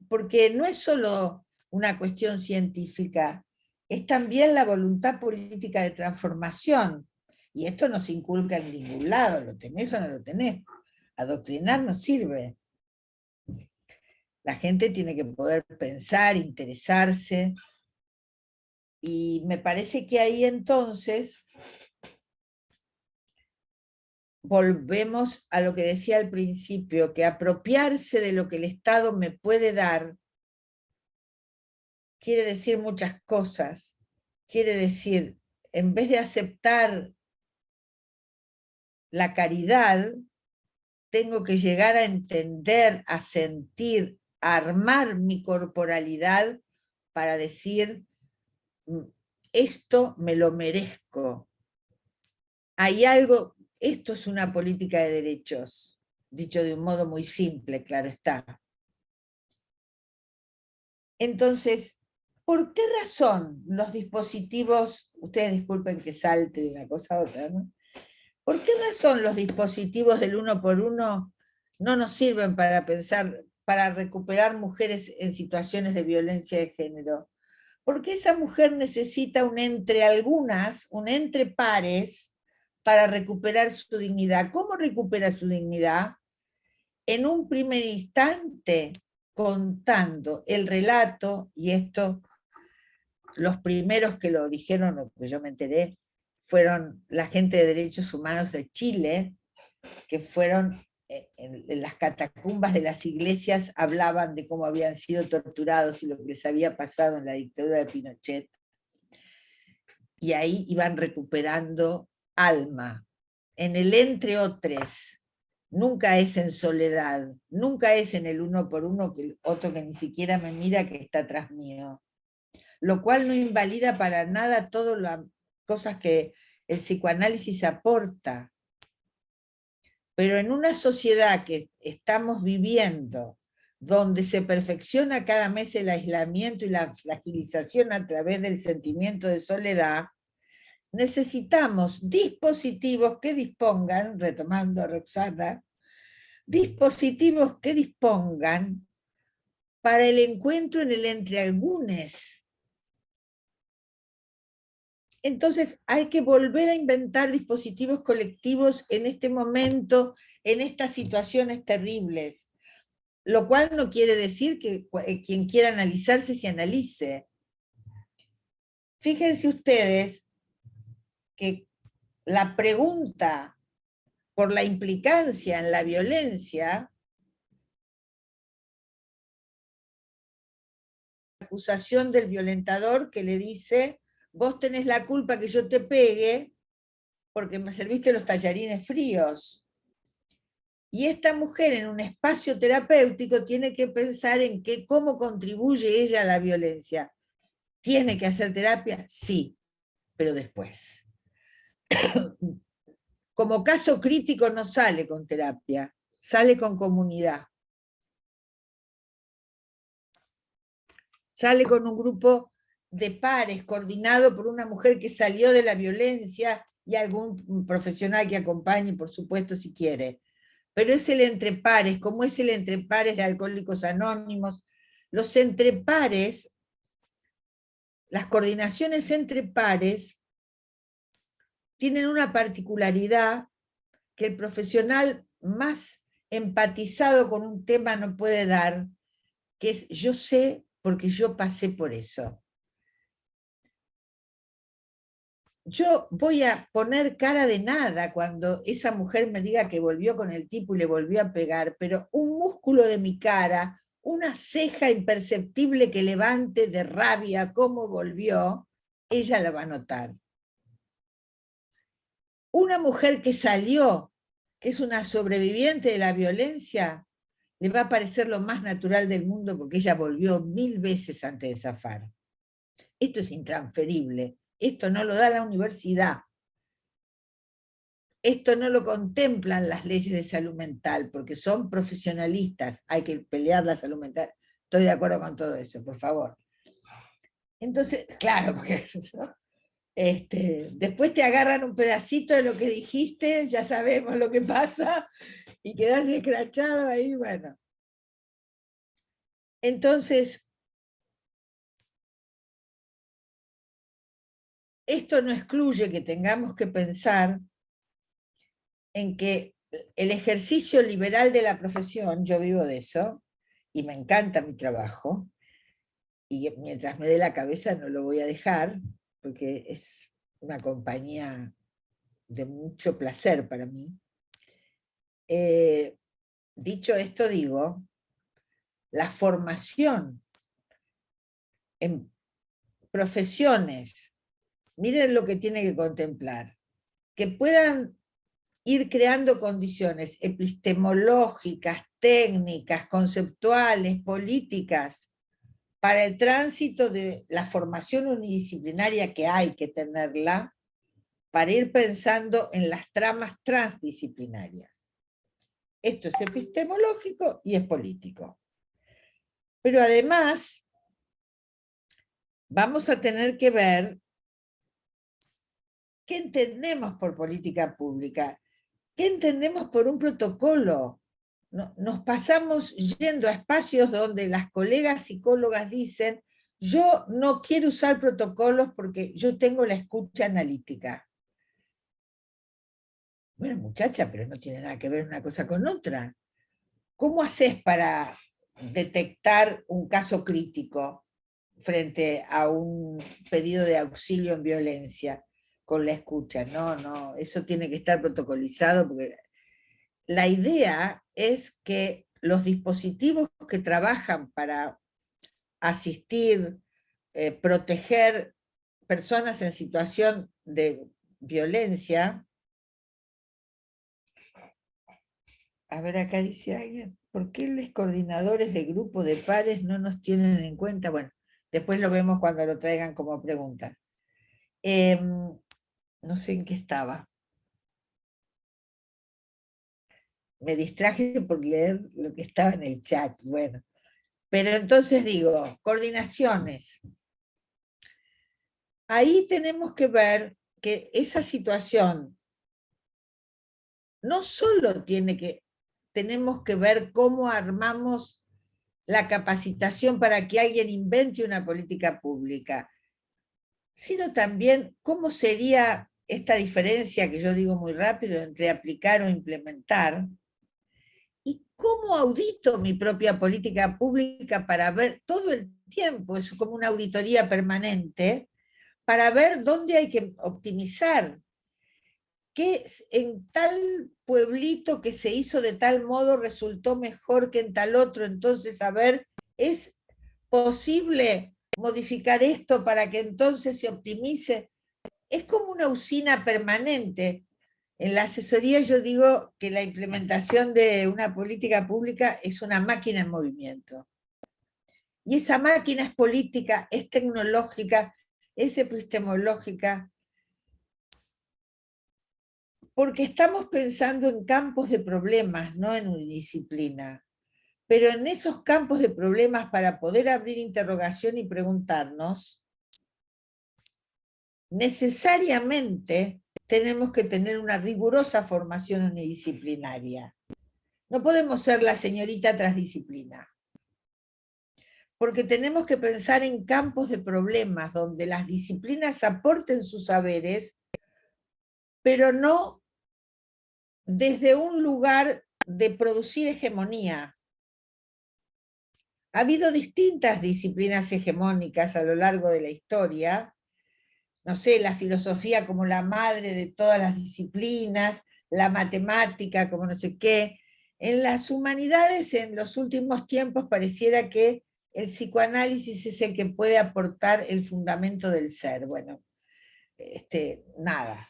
porque no es solo una cuestión científica, es también la voluntad política de transformación. Y esto no se inculca en ningún lado, lo tenés o no lo tenés. Adoctrinar no sirve. La gente tiene que poder pensar, interesarse, y me parece que ahí entonces volvemos a lo que decía al principio, que apropiarse de lo que el Estado me puede dar quiere decir muchas cosas. Quiere decir, en vez de aceptar la caridad, tengo que llegar a entender, a sentir, a armar mi corporalidad para decir, esto me lo merezco. Hay algo, esto es una política de derechos, dicho de un modo muy simple, claro está. Entonces, ¿por qué razón los dispositivos, ustedes disculpen que salte de una cosa a otra, ¿no? ¿Por qué razón los dispositivos del 1 por 1 no nos sirven para pensar, para recuperar mujeres en situaciones de violencia de género? Porque esa mujer necesita un entre pares, para recuperar su dignidad. ¿Cómo recupera su dignidad? En un primer instante, contando el relato, y esto, los primeros que lo dijeron, lo que yo me enteré, fueron la gente de derechos humanos de Chile, que fueron en las catacumbas de las iglesias, hablaban de cómo habían sido torturados y lo que les había pasado en la dictadura de Pinochet. Y ahí iban recuperando alma. En el entre otros, nunca es en soledad, nunca es en el uno por uno, que el otro que ni siquiera me mira, que está atrás mío. Lo cual no invalida para nada todas las cosas que el psicoanálisis aporta. Pero en una sociedad que estamos viviendo, donde se perfecciona cada mes el aislamiento y la fragilización a través del sentimiento de soledad, necesitamos dispositivos que dispongan, retomando a Roxana, dispositivos que dispongan para el encuentro en el entre algunos. Entonces hay que volver a inventar dispositivos colectivos en este momento, en estas situaciones terribles, lo cual no quiere decir que quien quiera analizarse se analice. Fíjense ustedes que la pregunta por la implicancia en la violencia, la acusación del violentador que le dice: vos tenés la culpa que yo te pegue porque me serviste los tallarines fríos. Y esta mujer en un espacio terapéutico tiene que pensar en cómo contribuye ella a la violencia. ¿Tiene que hacer terapia? Sí, pero después. Como caso crítico no sale con terapia, sale con comunidad. Sale con un grupo de pares coordinado por una mujer que salió de la violencia y algún profesional que acompañe, por supuesto, si quiere. Pero es el entre pares, como es el entre pares de Alcohólicos Anónimos. Los entre pares, las coordinaciones entre pares, tienen una particularidad que el profesional más empatizado con un tema no puede dar, que es: yo sé porque yo pasé por eso. Yo voy a poner cara de nada cuando esa mujer me diga que volvió con el tipo y le volvió a pegar, pero un músculo de mi cara, una ceja imperceptible que levante de rabia cómo volvió, ella la va a notar. Una mujer que salió, que es una sobreviviente de la violencia, le va a parecer lo más natural del mundo porque ella volvió 1000 veces antes de zafar. Esto es intransferible, esto no lo da la universidad. Esto no lo contemplan las leyes de salud mental, porque son profesionalistas, hay que pelear la salud mental. Estoy de acuerdo con todo eso, por favor. Entonces, claro, porque después te agarran un pedacito de lo que dijiste, ya sabemos lo que pasa, y quedás escrachado ahí, bueno. Entonces, esto no excluye que tengamos que pensar en que el ejercicio liberal de la profesión, yo vivo de eso, y me encanta mi trabajo, y mientras me dé la cabeza no lo voy a dejar, porque es una compañía de mucho placer para mí. Dicho esto, digo, la formación en profesiones, miren lo que tiene que contemplar, que puedan ir creando condiciones epistemológicas, técnicas, conceptuales, políticas, para el tránsito de la formación unidisciplinaria que hay que tenerla, para ir pensando en las tramas transdisciplinarias. Esto es epistemológico y es político. Pero además, vamos a tener que ver qué entendemos por política pública, qué entendemos por un protocolo. Nos pasamos yendo a espacios donde las colegas psicólogas dicen: yo no quiero usar protocolos porque yo tengo la escucha analítica. Bueno, muchacha, pero no tiene nada que ver una cosa con otra. ¿Cómo haces para detectar un caso crítico frente a un pedido de auxilio en violencia con la escucha? No, eso tiene que estar protocolizado, porque la idea es que los dispositivos que trabajan para asistir, proteger personas en situación de violencia, A ver, acá dice alguien, ¿por qué los coordinadores de grupo de pares no nos tienen en cuenta? Bueno, después lo vemos cuando lo traigan como pregunta. No sé en qué estaba. Me distraje por leer lo que estaba en el chat. Bueno, pero entonces digo, coordinaciones. Ahí tenemos que ver que esa situación no solo tenemos que ver cómo armamos la capacitación para que alguien invente una política pública, sino también cómo sería esta diferencia que yo digo muy rápido entre aplicar o implementar, y cómo audito mi propia política pública para ver todo el tiempo, es como una auditoría permanente, para ver dónde hay que optimizar, qué en tal pueblito que se hizo de tal modo resultó mejor que en tal otro, entonces a ver, ¿es posible modificar esto para que entonces se optimice? Es como una usina permanente. En la asesoría yo digo que la implementación de una política pública es una máquina en movimiento. Y esa máquina es política, es tecnológica, es epistemológica, porque estamos pensando en campos de problemas, no en una disciplina. Pero en esos campos de problemas, para poder abrir interrogación y preguntarnos, necesariamente tenemos que tener una rigurosa formación unidisciplinaria. No podemos ser la señorita transdisciplina, porque tenemos que pensar en campos de problemas donde las disciplinas aporten sus saberes, pero no desde un lugar de producir hegemonía. Ha habido distintas disciplinas hegemónicas a lo largo de la historia, no sé, la filosofía como la madre de todas las disciplinas, la matemática como no sé qué. En las humanidades, en los últimos tiempos, pareciera que el psicoanálisis es el que puede aportar el fundamento del ser. Bueno, nada.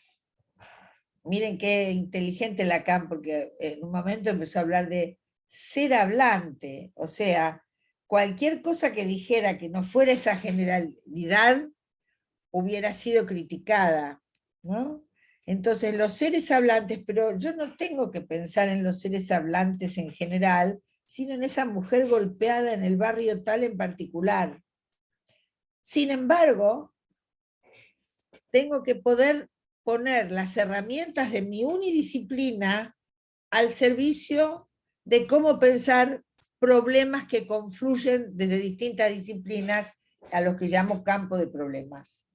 Miren qué inteligente Lacan, porque en un momento empezó a hablar de ser hablante, o sea, cualquier cosa que dijera que no fuera esa generalidad hubiera sido criticada, ¿no? Entonces, los seres hablantes, pero yo no tengo que pensar en los seres hablantes en general, sino en esa mujer golpeada en el barrio tal en particular. Sin embargo, tengo que poder poner las herramientas de mi unidisciplina al servicio de cómo pensar problemas que confluyen desde distintas disciplinas a los que llamo campo de problemas.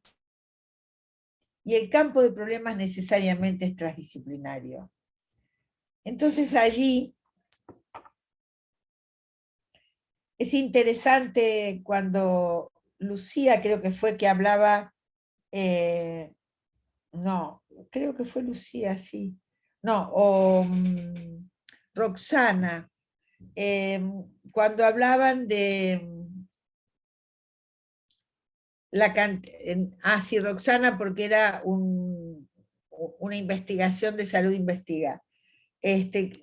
Y el campo de problemas necesariamente es transdisciplinario. Entonces allí es interesante cuando Lucía, creo que fue que hablaba, no, creo que fue Lucía, sí, no, o Roxana, cuando hablaban de sí, Roxana, porque era una investigación de Salud Investiga,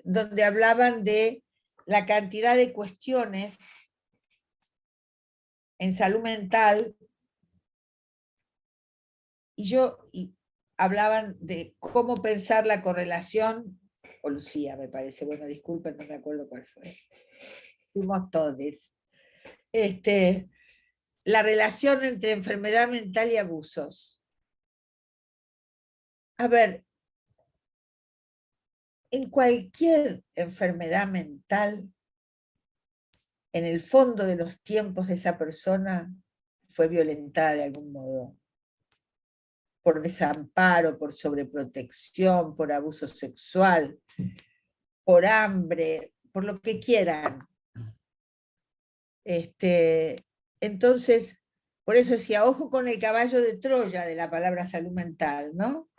donde hablaban de la cantidad de cuestiones en salud mental, y hablaban de cómo pensar la correlación, o Lucía me parece, bueno, disculpen, no me acuerdo cuál fue, fuimos todos, la relación entre enfermedad mental y abusos. A ver, en cualquier enfermedad mental, en el fondo de los tiempos de esa persona fue violentada de algún modo, por desamparo, por sobreprotección, por abuso sexual, por hambre, por lo que quieran. Entonces, por eso decía, ojo con el caballo de Troya de la palabra salud mental, ¿no?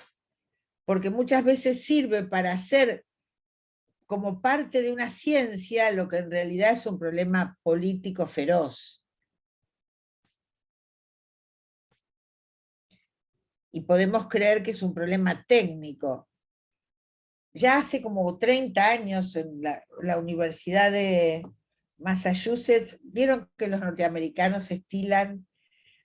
Porque muchas veces sirve para hacer como parte de una ciencia lo que en realidad es un problema político feroz. Y podemos creer que es un problema técnico, ya hace como 30 años en la Universidad de Massachusetts, vieron que los norteamericanos estilan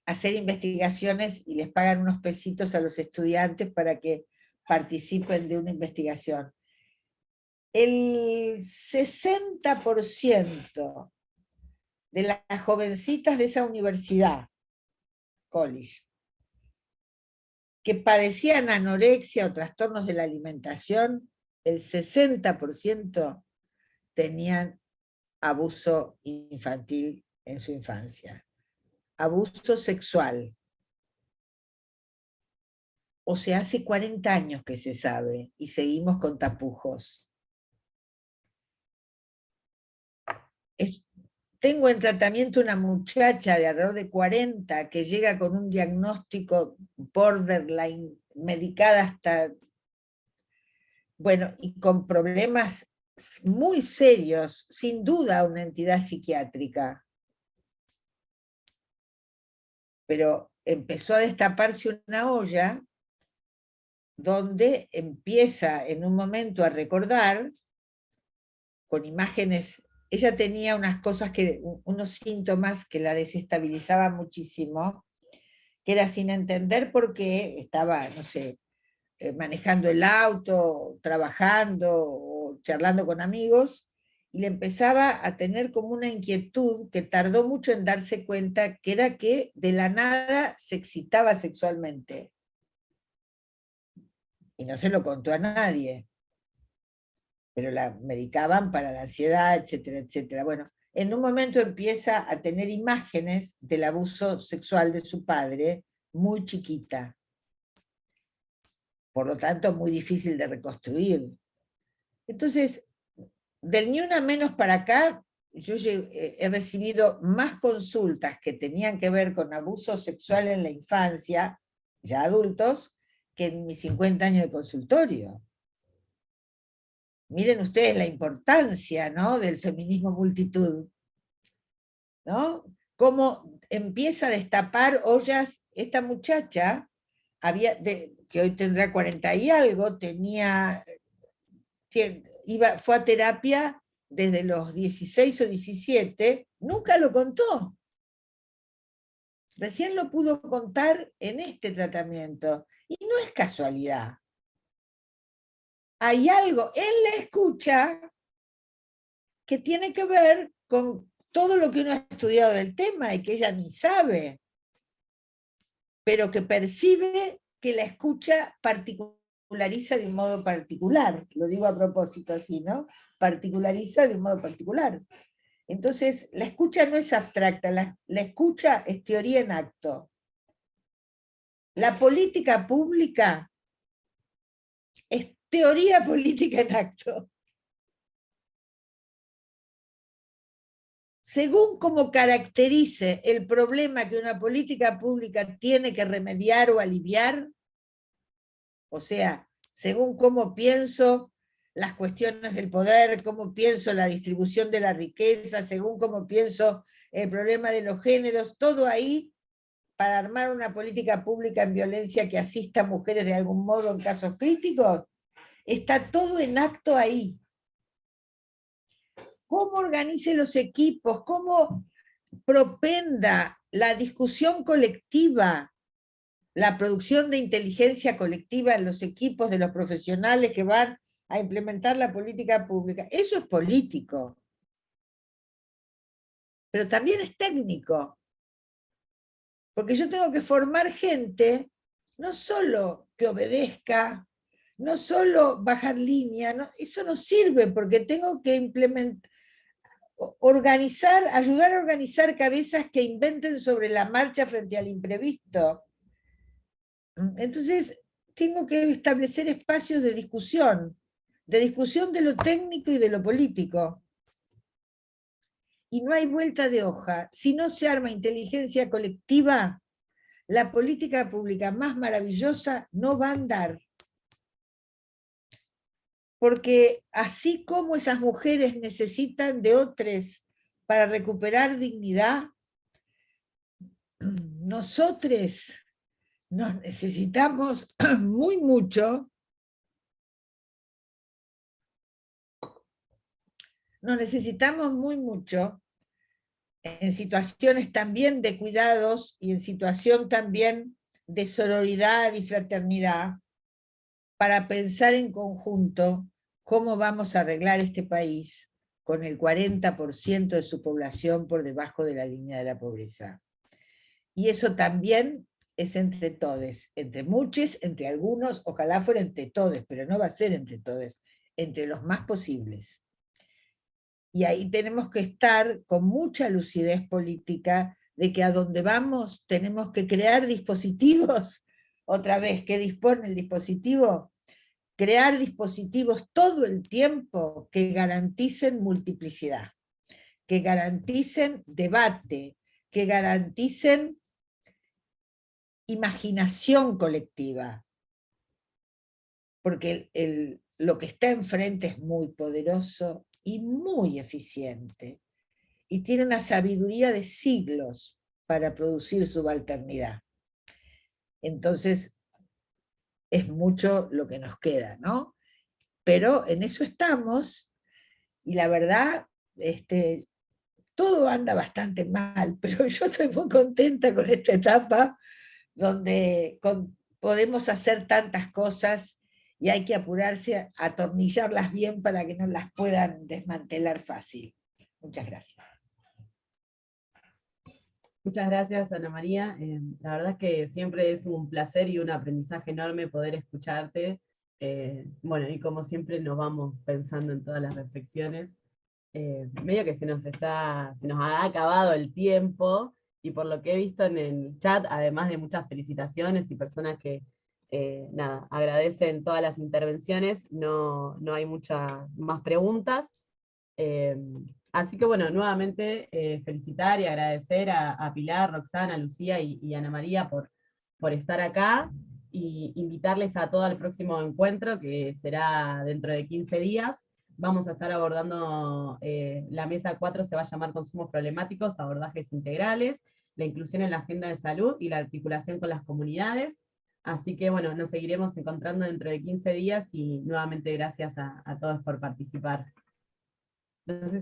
hacer investigaciones y les pagan unos pesitos a los estudiantes para que participen de una investigación. El 60% de las jovencitas de esa universidad, college, que padecían anorexia o trastornos de la alimentación, el 60% tenían abuso infantil en su infancia. Abuso sexual. O sea, hace 40 años que se sabe y seguimos con tapujos. Tengo en tratamiento una muchacha de alrededor de 40 que llega con un diagnóstico borderline, medicada hasta, bueno, y con problemas muy serios, sin duda una entidad psiquiátrica. Pero empezó a destaparse una olla donde empieza en un momento a recordar con imágenes. Ella tenía unas cosas, unos síntomas que la desestabilizaban muchísimo, que era sin entender por qué estaba, no sé, manejando el auto, trabajando o charlando con amigos, y le empezaba a tener como una inquietud que tardó mucho en darse cuenta, que era que de la nada se excitaba sexualmente. Y no se lo contó a nadie, pero la medicaban para la ansiedad, etcétera, etcétera. Bueno, en un momento empieza a tener imágenes del abuso sexual de su padre, muy chiquita. Por lo tanto, muy difícil de reconstruir. Entonces, del Ni Una Menos para acá, yo he recibido más consultas que tenían que ver con abuso sexual en la infancia, ya adultos, que en mis 50 años de consultorio. Miren ustedes la importancia, ¿no?, del feminismo multitud, ¿no? Cómo empieza a destapar ollas. Esta muchacha, que hoy tendrá 40 y algo, fue a terapia desde los 16 o 17, nunca lo contó. Recién lo pudo contar en este tratamiento. Y no es casualidad. Hay algo en la escucha que tiene que ver con todo lo que uno ha estudiado del tema y que ella ni sabe, pero que percibe que la escucha particulariza de un modo particular. Lo digo a propósito así, ¿no? Particulariza de un modo particular. Entonces, la escucha no es abstracta, la escucha es teoría en acto. La política pública es teoría política en acto. Según cómo caracterice el problema que una política pública tiene que remediar o aliviar, o sea, según cómo pienso las cuestiones del poder, cómo pienso la distribución de la riqueza, según cómo pienso el problema de los géneros, todo ahí para armar una política pública en violencia que asista a mujeres de algún modo en casos críticos, está todo en acto ahí. Cómo organice los equipos, cómo propenda la discusión colectiva, la producción de inteligencia colectiva en los equipos de los profesionales que van a implementar la política pública. Eso es político. Pero también es técnico. Porque yo tengo que formar gente, no solo que obedezca, no solo bajar línea, no, eso no sirve porque tengo que implementar, ayudar a organizar cabezas que inventen sobre la marcha frente al imprevisto. Entonces, tengo que establecer espacios de discusión de lo técnico y de lo político. Y no hay vuelta de hoja. Si no se arma inteligencia colectiva, la política pública más maravillosa no va a andar. Porque así como esas mujeres necesitan de otros para recuperar dignidad, nosotros nos necesitamos muy mucho nos necesitamos muy mucho en situaciones también de cuidados y en situación también de sororidad y fraternidad, para pensar en conjunto cómo vamos a arreglar este país con el 40% de su población por debajo de la línea de la pobreza. Y eso también es entre todos, entre muchos, entre algunos, ojalá fuera entre todos, pero no va a ser entre todos, entre los más posibles. Y ahí tenemos que estar con mucha lucidez política de que a donde vamos tenemos que crear dispositivos, otra vez, ¿qué dispone el dispositivo? Crear dispositivos todo el tiempo que garanticen multiplicidad, que garanticen debate, que garanticen imaginación colectiva, porque lo que está enfrente es muy poderoso y muy eficiente, y tiene una sabiduría de siglos para producir subalternidad. Entonces, es mucho lo que nos queda, ¿no? Pero en eso estamos, y la verdad, todo anda bastante mal, pero yo estoy muy contenta con esta etapa, donde podemos hacer tantas cosas, y hay que apurarse a atornillarlas bien para que no las puedan desmantelar fácil. Muchas gracias. Muchas gracias, Ana María. La verdad es que siempre es un placer y un aprendizaje enorme poder escucharte. Bueno, y como siempre nos vamos pensando en todas las reflexiones. Medio que se nos ha acabado el tiempo, y por lo que he visto en el chat, además de muchas felicitaciones y personas que nada, agradecen todas las intervenciones, no hay muchas más preguntas. Así que bueno, nuevamente felicitar y agradecer a Pilar, Roxana, Lucía y Ana María por estar acá, y invitarles a todo al próximo encuentro, que será dentro de 15 días. Vamos a estar abordando, la mesa 4 se va a llamar Consumos Problemáticos, Abordajes Integrales, la inclusión en la agenda de salud y la articulación con las comunidades. Así que bueno, nos seguiremos encontrando dentro de 15 días, y nuevamente gracias a todos por participar. No sé